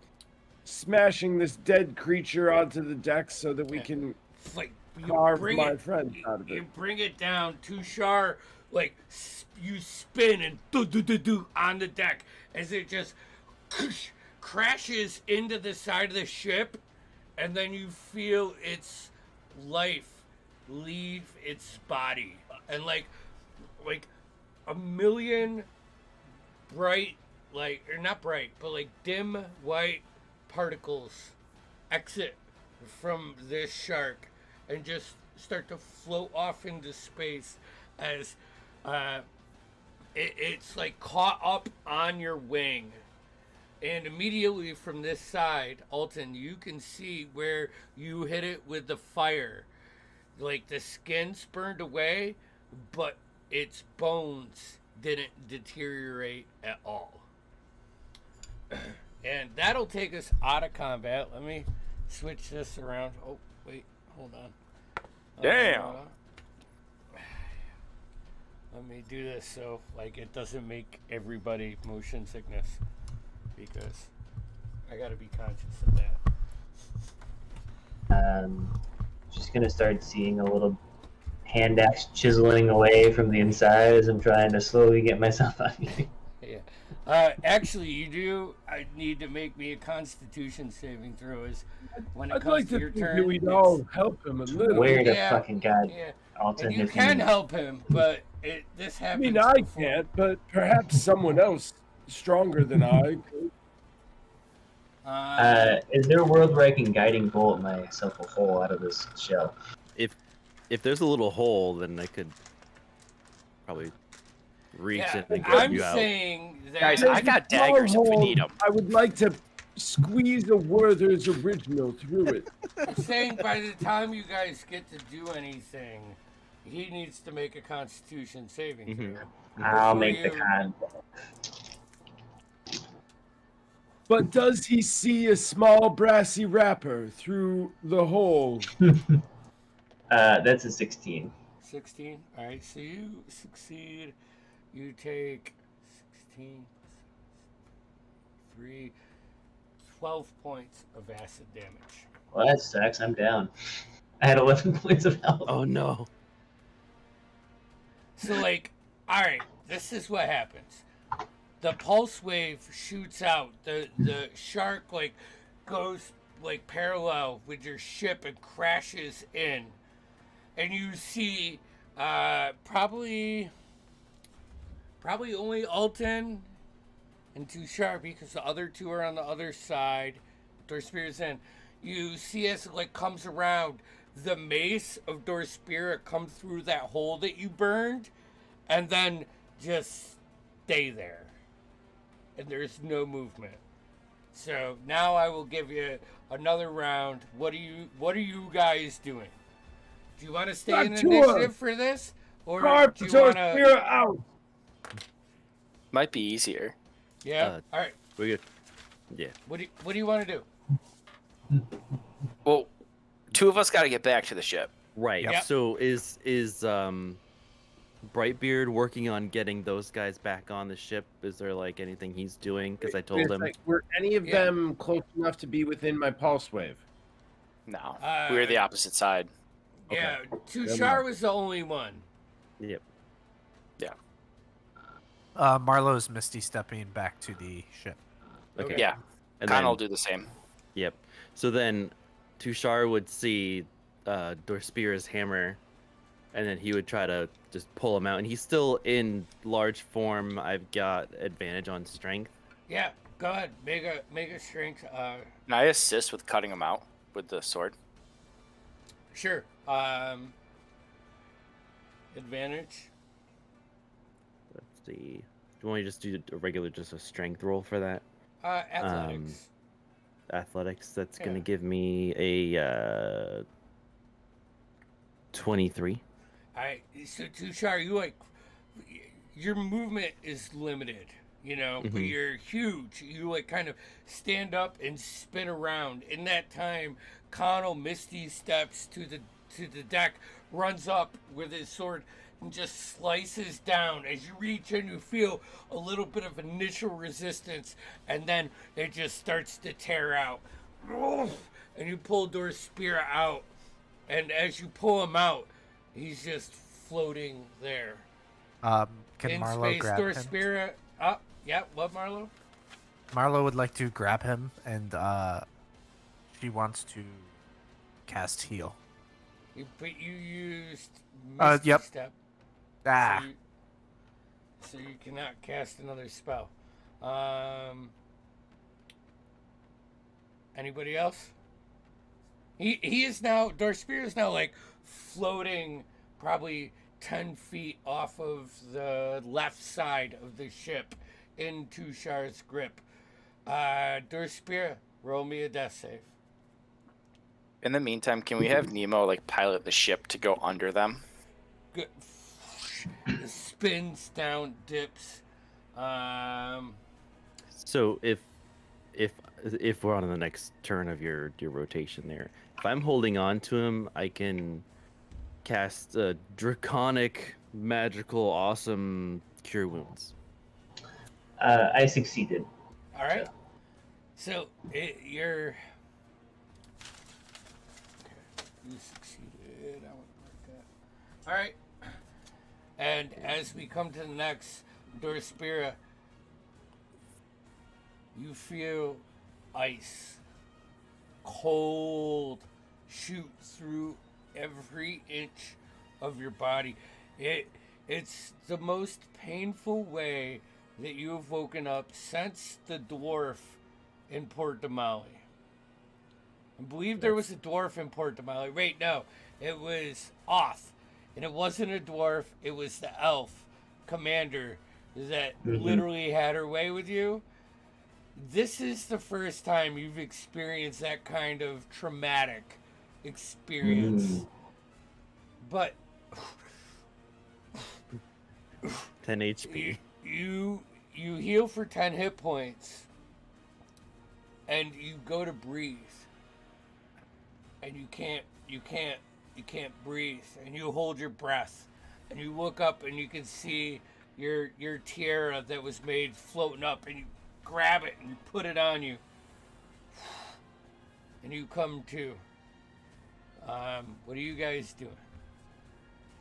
smashing this dead creature onto the deck so that we can It's like you carve bring my it, friends out of you it. bring it down to Shar, like you spin and do on the deck as it just crashes into the side of the ship, and then you feel its life leave its body, and like a million bright, like, or not bright, but like dim white particles exit from this shark and just start to float off into space as it's like caught up on your wing. And immediately from this side, Alton, you can see where you hit it with the fire. Like the skin's burned away, but its bones didn't deteriorate at all. And that'll take us out of combat. Let me switch this around. Oh, wait, hold on. Damn. Let me do this so like it doesn't make everybody motion sickness, because I gotta be conscious of that. Just gonna start seeing a little hand axe chiseling away from the inside as I'm trying to slowly get myself out of here. Yeah. Actually, you do. I need to make me a Constitution saving throw. Is when it I'd comes like to to your think turn. that we'd it's- all help him a little. Where the Yeah, fucking god, Yeah, Alton, and you if can help him, but this I happens. mean, I before. can't, but perhaps someone else stronger than I. Is there a world where I can guiding bolt myself a hole out of this shell? If there's a little hole, then I could probably reach Yeah, in and get I'm you out. saying that. Guys, I got daggers if we need them. I would like to squeeze a Werther's original through it. I'm saying by the time you guys get to do anything, he needs to make a Constitution saving Mhm. throw. I'll Before make the you- con. But does he see a small brassy wrapper through the hole? That's a 16. 16. All right, so you succeed. You take 16 3, 12 points of acid damage. Well, that sucks. I'm down. I had 11 points of health. Oh no. So, like, all right, this is what happens. The pulse wave shoots out. The shark, like, goes, like, parallel with your ship and crashes in. And you see probably only Alton and Too Sharp, because the other two are on the other side. Dorspira's in. You see as it, like, comes around, the mace of Dorspira comes through that hole that you burned, and then just stay there. And there's no movement. So now I will give you another round. What are you guys doing? Do you want to stay in initiative for this, or do you want to? Out. Might be easier. Yeah. All right. We're good. Yeah. What do you want to do? Well, two of us got to get back to the ship. Right. Yep. So is Brightbeard working on getting those guys back on the ship? Is there like anything he's doing? Because I told him. Were any of them close enough to be within my pulse wave? No, we were the opposite side. Yeah. Tushar was the only one. Yep. Marlowe's misty stepping back to the ship. Okay. Yeah, And Connell then, will do the same. Yep. So then Tushar would see Dorspira's hammer, and then he would try to just pull him out. And he's still in large form. I've got advantage on strength. Yeah. Go ahead. Make a strength. Can I assist with cutting him out with the sword? Sure. Advantage. Let's see. Do you want me to just do a regular, just a strength roll for that? Athletics. Athletics. That's Yeah. gonna give me a 23. All right. So Tushar, your movement is limited, but Mhm. you're huge. You like kind of stand up and spin around. In that time, Connell misty steps to the deck, runs up with his sword, and just slices down. As you reach in, you feel a little bit of initial resistance, and then it just starts to tear out. And you pull Dorspira out, and as you pull him out, he's just floating there. Can In Marlowe space, grab him? Dorspira. Yeah, what, Marlo? Marlowe would like to grab him, and she wants to cast heal. But you used Misty Yep. Step. Ah, So you cannot cast another spell. Anybody else? He is now, Dorspira is now like floating probably 10 feet off of the left side of the ship in Tushar's grip. Dorspira, roll me a death save. In the meantime, can we have Nemo like pilot the ship to go under them? Good. Spins down, dips. So if we're on the next turn of your rotation there, if I'm holding on to him, I can cast a draconic, magical, awesome cure wounds. I succeeded. All right. So you're. You succeeded. I want to mark that. All right. And as we come to the next Dorspira, you feel ice, cold, shoot through every inch of your body. It's the most painful way that you have woken up since the dwarf in Port Damali. I believe there was a dwarf in Port Damali. Wait, no. It was Oth. And it wasn't a dwarf. It was the elf commander that literally had her way with you. This is the first time you've experienced that kind of traumatic experience. But 10 HP. you heal for 10 hit points, and you go to breathe, and you can't you can't breathe, and you hold your breath, and you look up and you can see your tiara that was made floating up, and you grab it and you put it on you, and you come to. What are you guys doing?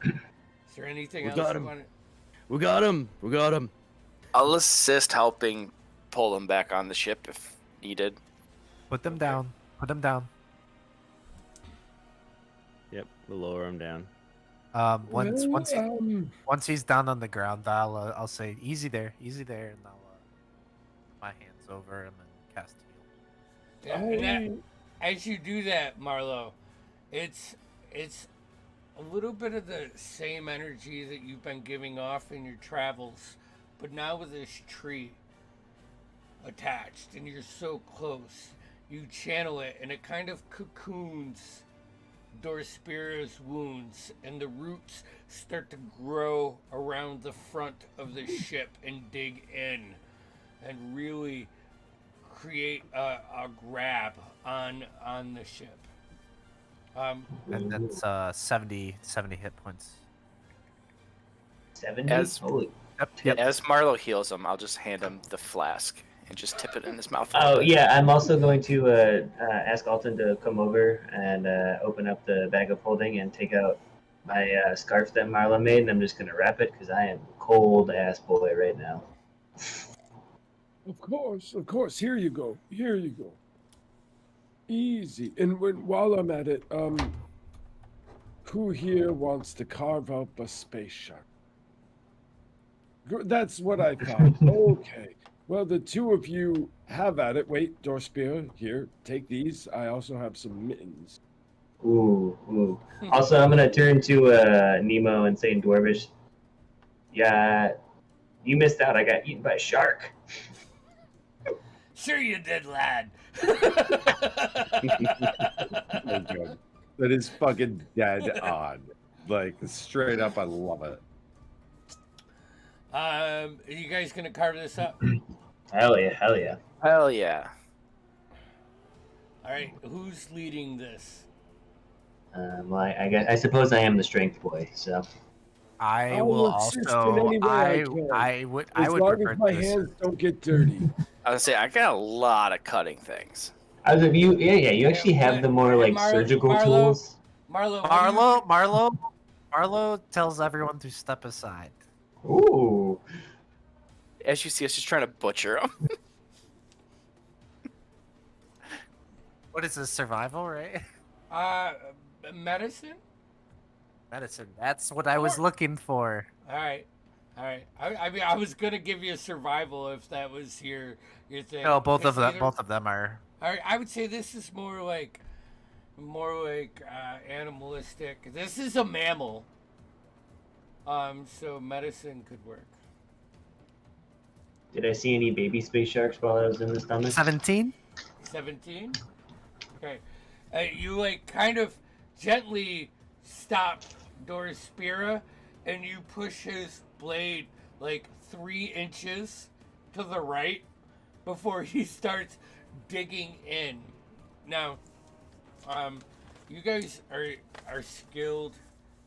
Is there anything else you want to... We got him. We got him. I'll assist helping pull them back on the ship if needed. Put them down. Put them down. Yep, we'll lower him down. Once he's down on the ground, I'll say easy there, and I'll my hands over him and cast heal. Yeah, and as you do that, Marlo, it's a little bit of the same energy that you've been giving off in your travels, but now with this tree attached, and you're so close, you channel it, and it kind of cocoons Dorspira's wounds, and the roots start to grow around the front of the ship and dig in, and really create a grab on the ship. And that's 70 hit points. 70? Holy. Yep. As Marlo heals him, I'll just hand him the flask and just tip it in his mouth. Oh, yeah, I'm also going to ask Alton to come over and open up the bag of holding and take out my scarf that Marla made, and I'm just going to wrap it because I am cold-ass boy right now. Of course. Here you go. Easy. And while I'm at it, who here wants to carve up a space shark? That's what I thought. Okay. Well, the two of you have at it. Wait, Dorspira, here, take these. I also have some mittens. Ooh. Also, I'm going to turn to Nemo and say in Dwarvish, yeah, you missed out. I got eaten by a shark. Sure you did, lad. Oh, God. That is fucking dead on. Like, straight up, I love it. Are you guys gonna carve this up? Hell yeah. Hell yeah. All right, who's leading this? Well, I suppose I am the strength boy, so. I will will assist also. in any way I can. I would As long prefer as my this. hands don't get dirty. I was gonna say I got a lot of cutting things. You actually have the more like surgical tools. Marlo tells everyone to step aside. Ooh. As you see, us just trying to butcher him. What is this, survival, right? Medicine. Medicine. That's what I was looking for. All right. I mean, I was gonna give you a survival if that was your thing. No, both of them are. All right, I would say this is more like animalistic. This is a mammal. So medicine could work. Did I see any baby space sharks while I was in the stomach? 17. 17. Okay. You like kind of gently stop Dorspira, and you push his blade like 3 inches to the right before he starts digging in. Now, you guys are skilled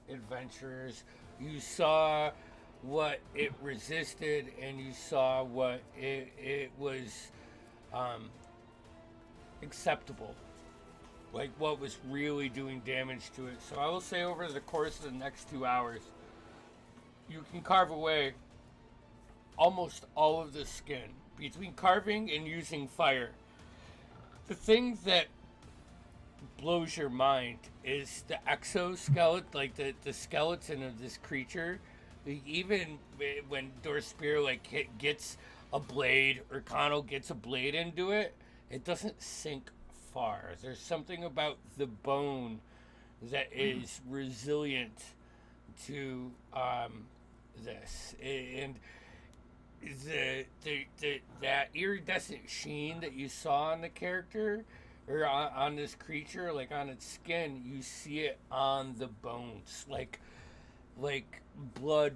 adventurers. You saw what it resisted, and you saw what it was acceptable. Like what was really doing damage to it. So I will say over the course of the next 2 hours, you can carve away almost all of the skin between carving and using fire. The thing that blows your mind is the exoskeleton, like the skeleton of this creature. Even when Dorspira gets a blade, or Kano gets a blade into it, it doesn't sink far. There's something about the bone that is resilient to this, and that iridescent sheen that you saw on the character, or on this creature, like on its skin, you see it on the bones, like blood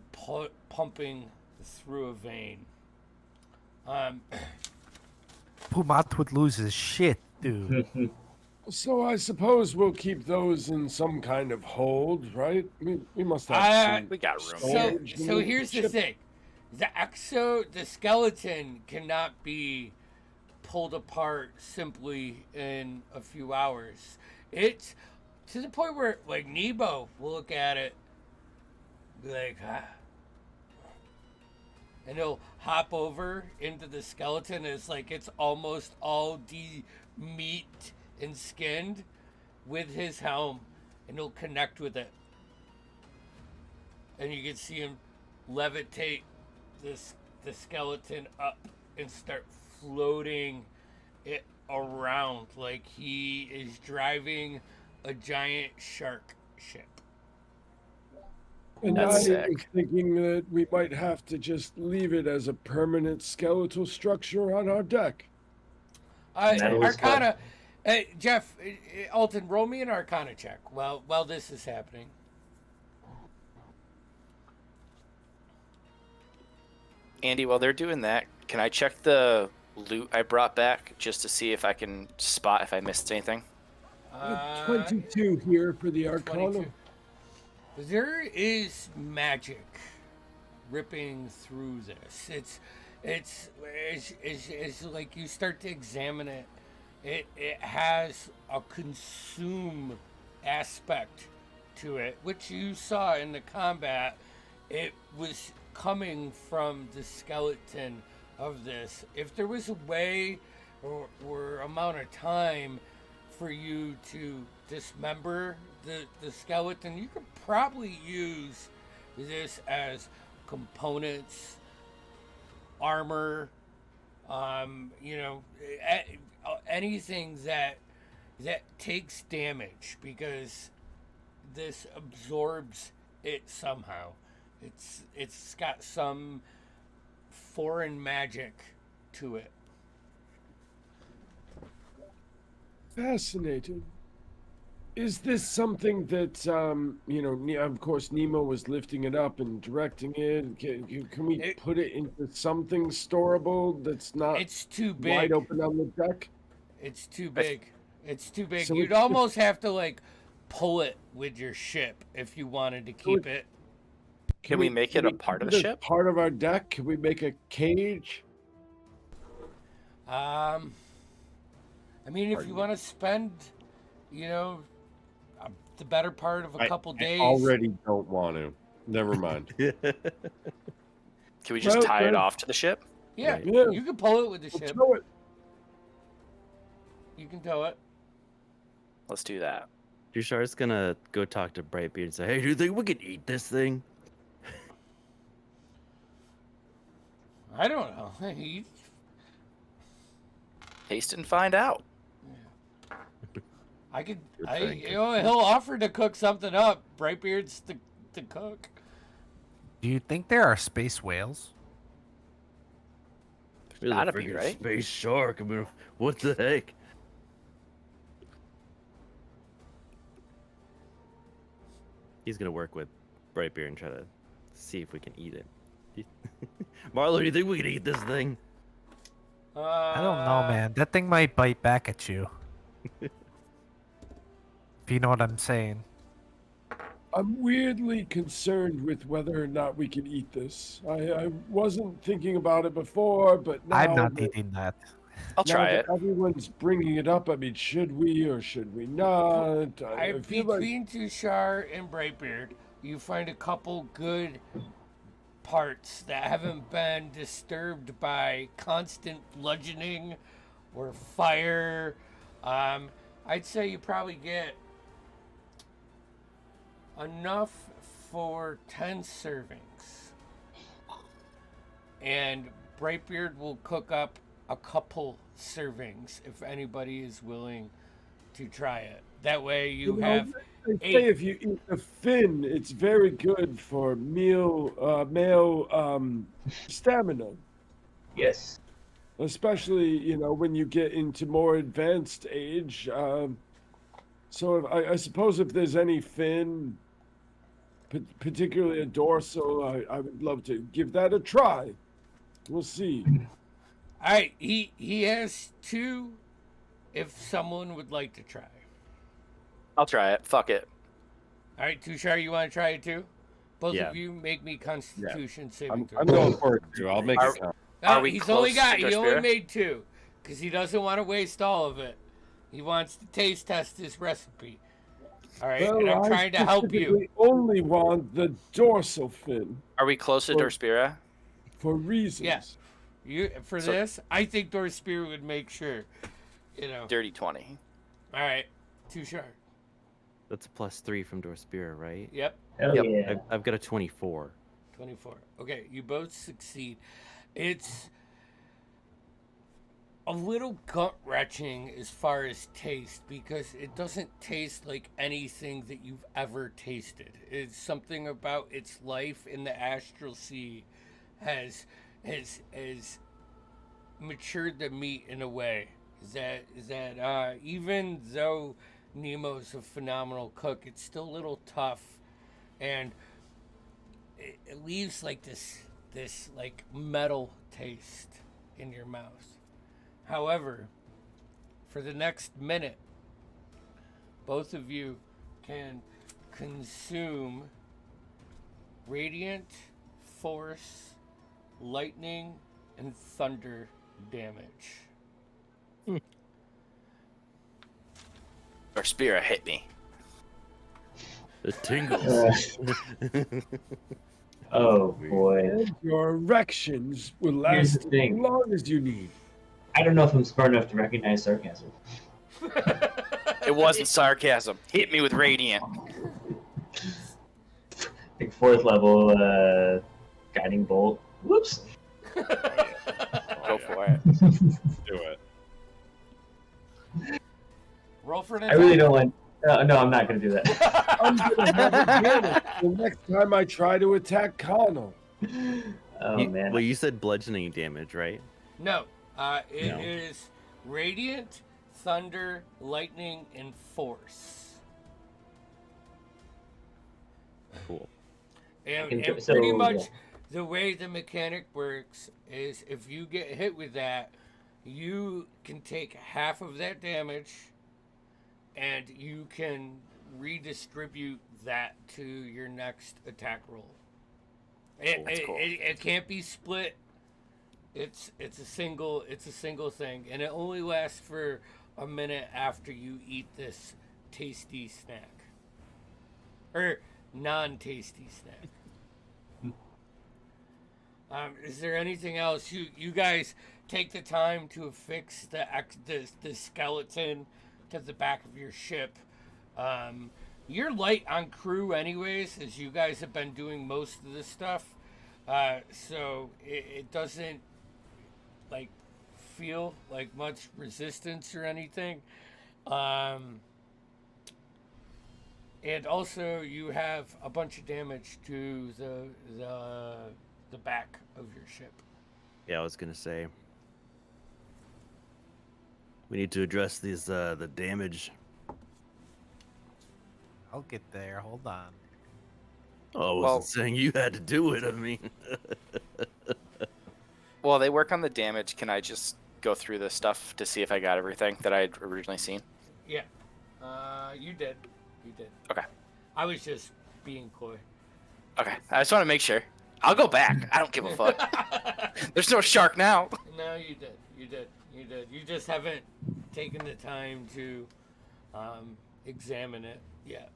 pumping through a vein. Pumat would lose his shit, dude. So I suppose we'll keep those in some kind of hold, right? We must have some We got room. So, storage so in the here's the ship. thing: the skeleton cannot be pulled apart simply in a few hours. It's to the point where, like, Nebo will look at it, be like, and he'll hop over into the skeleton. It's like it's almost all meat and skinned with his helm, and he'll connect with it. And you can see him levitate the skeleton up and start floating it around like he is driving a giant shark ship. And That's I sick. was thinking that we might have to just leave it as a permanent skeletal structure on our deck. That was Arcana, Jeff, Alton, roll me an Arcana check while this is happening. Andy, while they're doing that, can I check the loot I brought back just to see if I can spot if I missed anything? 22 here for the Arcana. 22. There is magic ripping through this. It's like you start to examine it. It has a consume aspect to it, which you saw in the combat. It was coming from the skeleton of this. If there was a way or amount of time for you to dismember the skeleton, you could probably use this as components, armor, anything that takes damage, because this absorbs it somehow. It's got some foreign magic to it. Fascinating. Is this something that, of course, Nemo was lifting it up and directing it? Can we put it into something storable that's not It's too wide big. open on the deck? It's too big. It's too big. So You'd it's- almost have to, like, pull it with your ship if you wanted to keep it. Can we make it a part of the keep it as ship? Part of our deck? Can we make a cage? I mean, if you want to spend, the better part of a couple days. I already don't want to. Never mind. Can we just Well, tie it well- off to the ship? Yeah, Yeah. you can pull it with the We'll ship. tow it. You can tow it. Let's do that. Dushar's gonna go talk to Brightbeard and say, "Hey, do you think we could eat this thing?" I don't know. Taste and find out. I could. Good thinking. He'll offer to cook something up. Brightbeard's to cook. Do you think there are space whales? There's a Gotta be, freaking right? space shark. I mean, what the heck? He's gonna work with Brightbeard and try to see if we can eat it. Marlo, do you think we can eat this thing? I don't know, man. That thing might bite back at you. If you know what I'm saying. I'm weirdly concerned with whether or not we can eat this. I wasn't thinking about it before, but now I'm not that- eating that. I'll now try that it. everyone's bringing it up. I mean, should we or should we not? I feel like Between Tushar and Brightbeard, you find a couple good parts that haven't been disturbed by constant bludgeoning or fire. I'd say you probably get enough for 10 servings. And Brightbeard will cook up a couple servings if anybody is willing to try it. That way you know, have they say 8. if you eat the fin, it's very good for male stamina, Yes. especially when you get into more advanced age. So I suppose if there's any fin, particularly a dorsal, I would love to give that a try. We'll see. All right, he has 2 if someone would like to try. I'll try it. Fuck it. All right, Tushar, you want to try it too? Both Yeah. of you make me Constitution saving I'm throw. going for it too. I'll make Are- it count. Are we he's close only got. to He only Darspira? made 2, because he doesn't want to waste all of it. He wants to taste test his recipe. All right, and I'm trying to help you. specifically only want the dorsal fin Are we close to Well- Darspira? for reasons. Yeah. You for So- this? I think Dorspear would make sure. You know. Dirty 20. All right, Tushar. That's a +3 from Dorspira, right? Yep. Hell Yep. yeah. I've got a 24. 24. Okay, you both succeed. It's a little gut-wrenching as far as taste, because it doesn't taste like anything that you've ever tasted. It's something about its life in the astral sea has matured the meat in a way that even though Nemo's a phenomenal cook, it's still a little tough, and it leaves like this like metal taste in your mouth. However, for the next minute, both of you can consume radiant, force, lightning, and thunder damage. Darspira hit me. The tingles. Oh boy. And your erections will Here's the last as thing. long as you need. I don't know if I'm smart enough to recognize sarcasm. It wasn't sarcasm. Hit me with radiant. Like 4th level guiding bolt. Whoops. Go for it. Do it. Roll for an I attack. really don't want. No, I'm not gonna do that. I'm gonna have advantage the next time I try to attack Connell. Oh man. Well, you said bludgeoning damage, right? No, it No. is radiant, thunder, lightning, and force. Cool. And, can and do- so, pretty much yeah. the way the mechanic works is if you get hit with that, you can take half of that damage and you can redistribute that to your next attack roll. That's cool. It can't be split. It's a single thing, and it only lasts for a minute after you eat this tasty snack. Or non-tasty snack. Is there anything else? You guys take the time to affix the skeleton to the back of your ship. You're light on crew anyways, as you guys have been doing most of this stuff. So it doesn't like feel like much resistance or anything. And also you have a bunch of damage to the back of your ship. Yeah, I was gonna say. We need to address these the damage. I'll get there. Hold on. Oh, I wasn't Well- saying you had to do it. I mean, While they work on the damage, can I just go through the stuff to see if I got everything that I had originally seen? Yeah. You did. You did. Okay. I was just being coy. Okay. I just want to make sure. I'll go back. I don't give a fuck. There's no shark now. No, you did. You did. You did. You just haven't taken the time to examine it yet.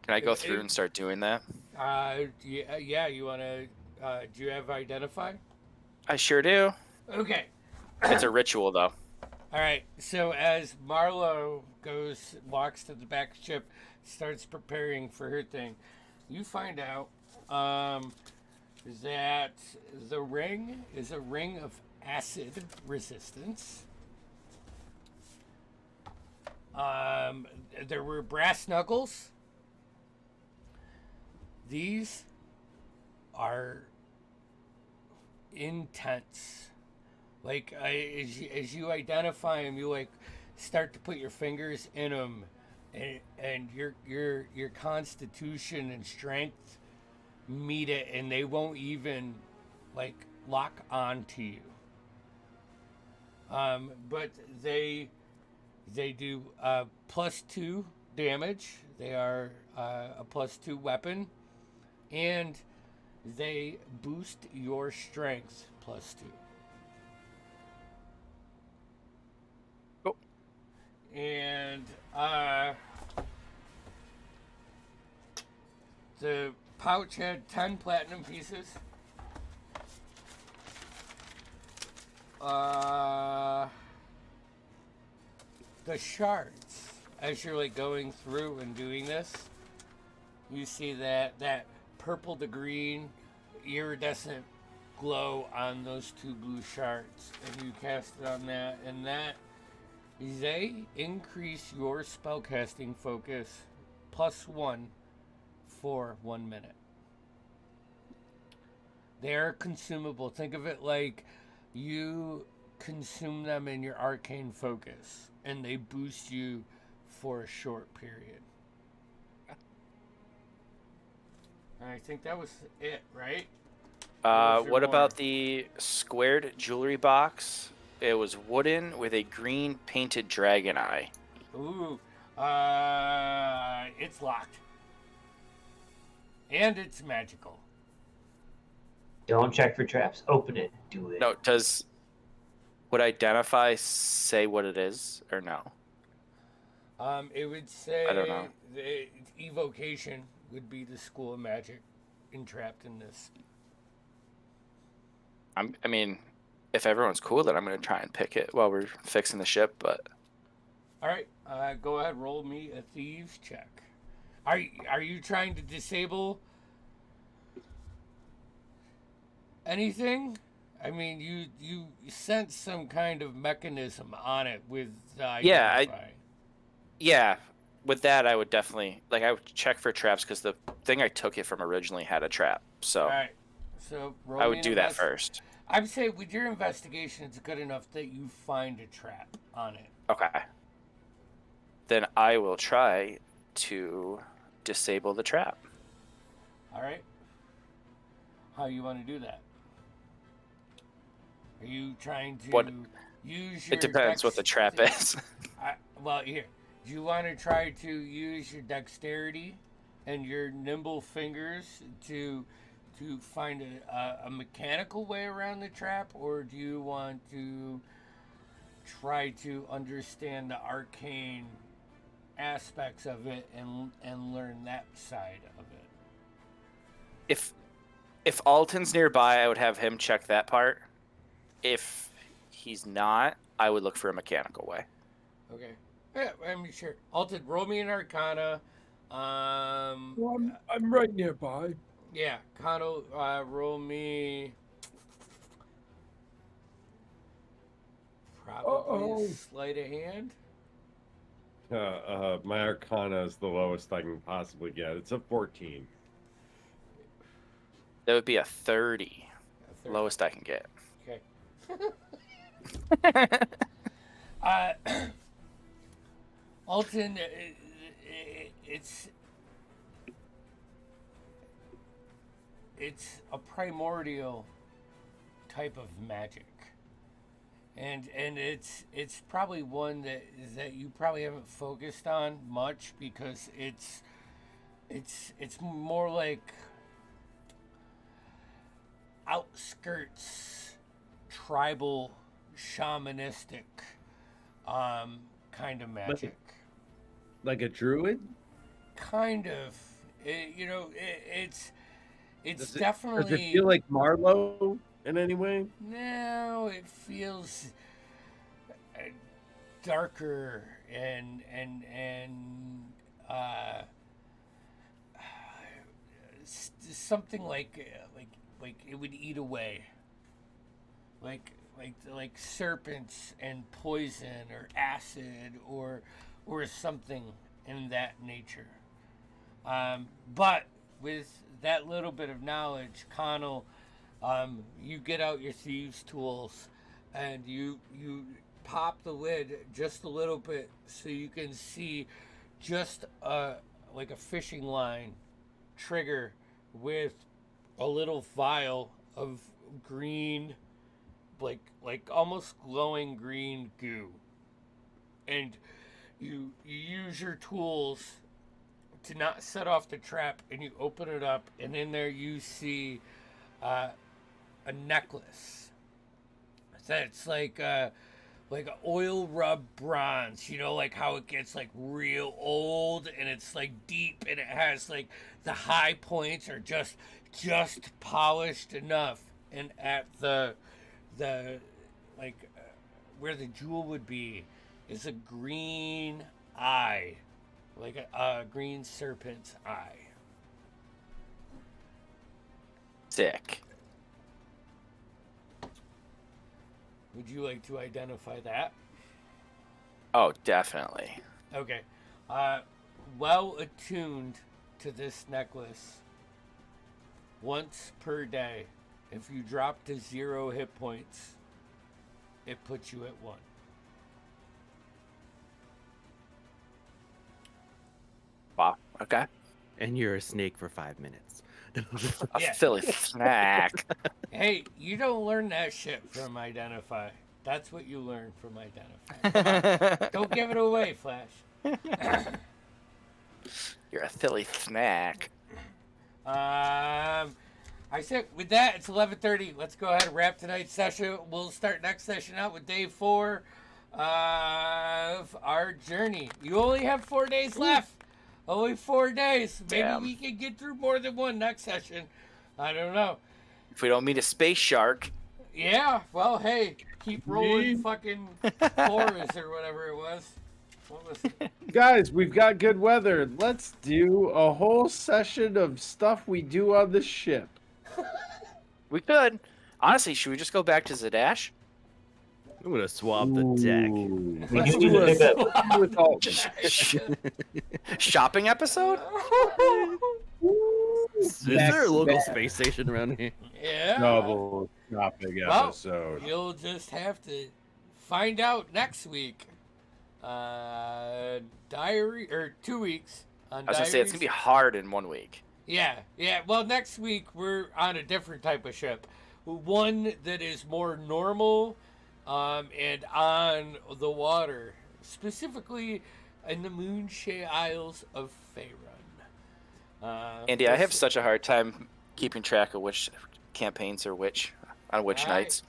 Can I go through and start doing that? Yeah, you want to... do you have Identify? I sure do. Okay. It's a ritual, though. All right. So as Marlo walks to the back ship, starts preparing for her thing, you find out that the ring is a ring of acid resistance. There were brass knuckles. These are intense. Like as you identify them, you like start to put your fingers in them, and your constitution and strength meet it, and they won't even like lock onto you. But they They do +2 damage. They are a +2 weapon, and they boost your strength +2. Cool. And the pouch had 10 platinum pieces. The shards, as you're like going through and doing this, you see that purple to green iridescent glow on those 2 blue shards, and you cast it on that, and that they increase your spellcasting focus +1 for 1 minute. They're consumable. Think of it like you consume them in your arcane focus, and they boost you for a short period. And I think that was it, right? What about the squared jewelry box? It was wooden with a green painted dragon eye. Ooh, it's locked. And it's magical. Don't check for traps. Open it. Do it. No, would identify say what it is or no? It would say I don't know. The evocation would be the school of magic entrapped in this. I mean, if everyone's cool, then I'm gonna try and pick it while we're fixing the ship. But All right, go ahead, roll me a thieves check. Are you trying to disable anything? I mean, you sense some kind of mechanism on it with identify. yeah, with that I would definitely I would check for traps because the thing I took it from originally had a trap. So All right, so roll I me would an do that first. I'd say with your investigation, it's good enough that you find a trap on it. Okay. Then I will try to disable the trap. All right. How you want to do that? Are you trying to use your It depends what the trap is. Well, here. Do you want to try to use your dexterity and your nimble fingers to find a mechanical way around the trap, or do you want to try to understand the arcane aspects of it and learn that side of it? If Alton's nearby, I would have him check that part. If he's not, I would look for a mechanical way. Okay. Yeah, I'm sure. Alton, roll me an Arcana. Well, I'm right nearby. Yeah, Kano, roll me. Probably sleight of hand. My Arcana is the lowest I can possibly get. It's a 14. That would be a 30. Lowest I can get. Okay. Alton, it's a primordial type of magic, and it's probably one that you probably haven't focused on much because it's more like outskirts tribal shamanistic kind of magic. Like a druid? Kind of. It's Does definitely. Does it feel like Marlowe in any way? No, it feels darker and something like it would eat away. Like serpents and poison or acid or something in that nature. But with that little bit of knowledge, Connell, you get out your thieves' tools and you pop the lid just a little bit so you can see just like a fishing line trigger with a little vial of green, like almost glowing green goo. and you use your tools to not set off the trap, and you open it up, and in there you see a necklace that's like an oil rub bronze, you know, like how it gets like real old and it's like deep, and it has like the high points are just polished enough, and at the like where the jewel would be is a green eye, like a green serpent's eye. Sick. Would you like to identify that? Oh, definitely. Okay. Well attuned to this necklace once per day. If you drop to 0 hit points, it puts you at 1. Wow. Okay. And you're a snake for 5 minutes. A Yeah. Philly snack. Hey, you don't learn that shit from Identify. That's what you learn from Identify. Don't give it away, Flash. You're a Philly snack. I said with that, it's 11:30. Let's go ahead and wrap tonight's session. We'll start next session out with day 4 of our journey. You only have 4 days left. Only 4 days. Maybe Damn. we can get through more than one next session. I don't know. If we don't meet a space shark. Yeah, well, hey, keep rolling fucking fours or whatever it was. What was it? Guys, we've got good weather. Let's do a whole session of stuff we do on the ship. We could. Honestly, should we just go back to Zadash? I'm gonna swab the deck. Ooh. We Let's do need do to a pick up. session with Alton. Shopping episode? Is there a local space station around here? Yeah. Double shopping Well, episode. you'll just have to find out next week. Diary or 2 weeks on I was gonna say it's gonna be hard in 1 week. Yeah. Well, next week we're on a different type of ship, one that is more normal, and on the water, specifically in the Moonshae Isles of Faerun. Andy, I have such a hard time keeping track of which campaigns are which on which nights.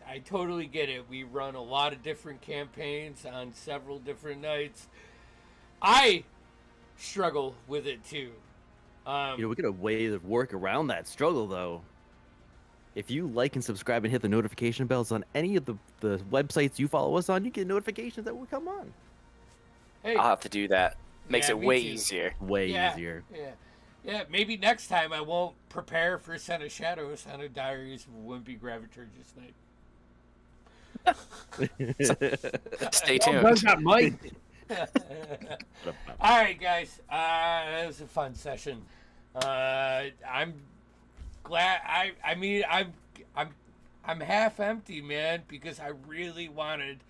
I totally get it. We run a lot of different campaigns on several different nights. I struggle with it too. We got a way to work around that struggle, though. If you like and subscribe and hit the notification bells on any of the websites you follow us on, you get notifications that will come on. Hey, I'll have to do that. Makes Yeah, it me way too. easier. Way Yeah. easier. Yeah, maybe next time I won't prepare for Son of Shadows on a Diaries of a Wimpy Graviturgist night. Stay Well tuned. done, that Mike. All right, guys. That was a fun session. I'm glad. I mean, I'm half empty, man, because I really wanted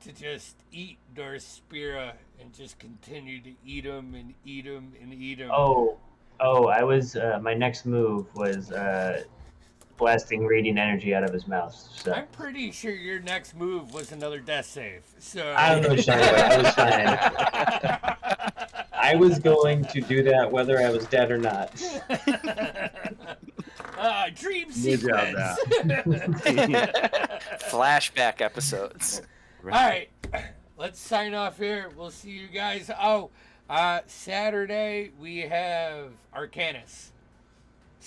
to just eat Dorspira and just continue to eat them and eat them and eat them. Oh, I was. My next move was blasting radiant energy out of his mouth. So I'm pretty sure your next move was another death save. So I don't know, Shiloh. I was fine. I was going to do that whether I was dead or not. Dream Good job, sequence. Flashback episodes. All right, let's sign off here. We'll see you guys. Saturday we have Arcanus.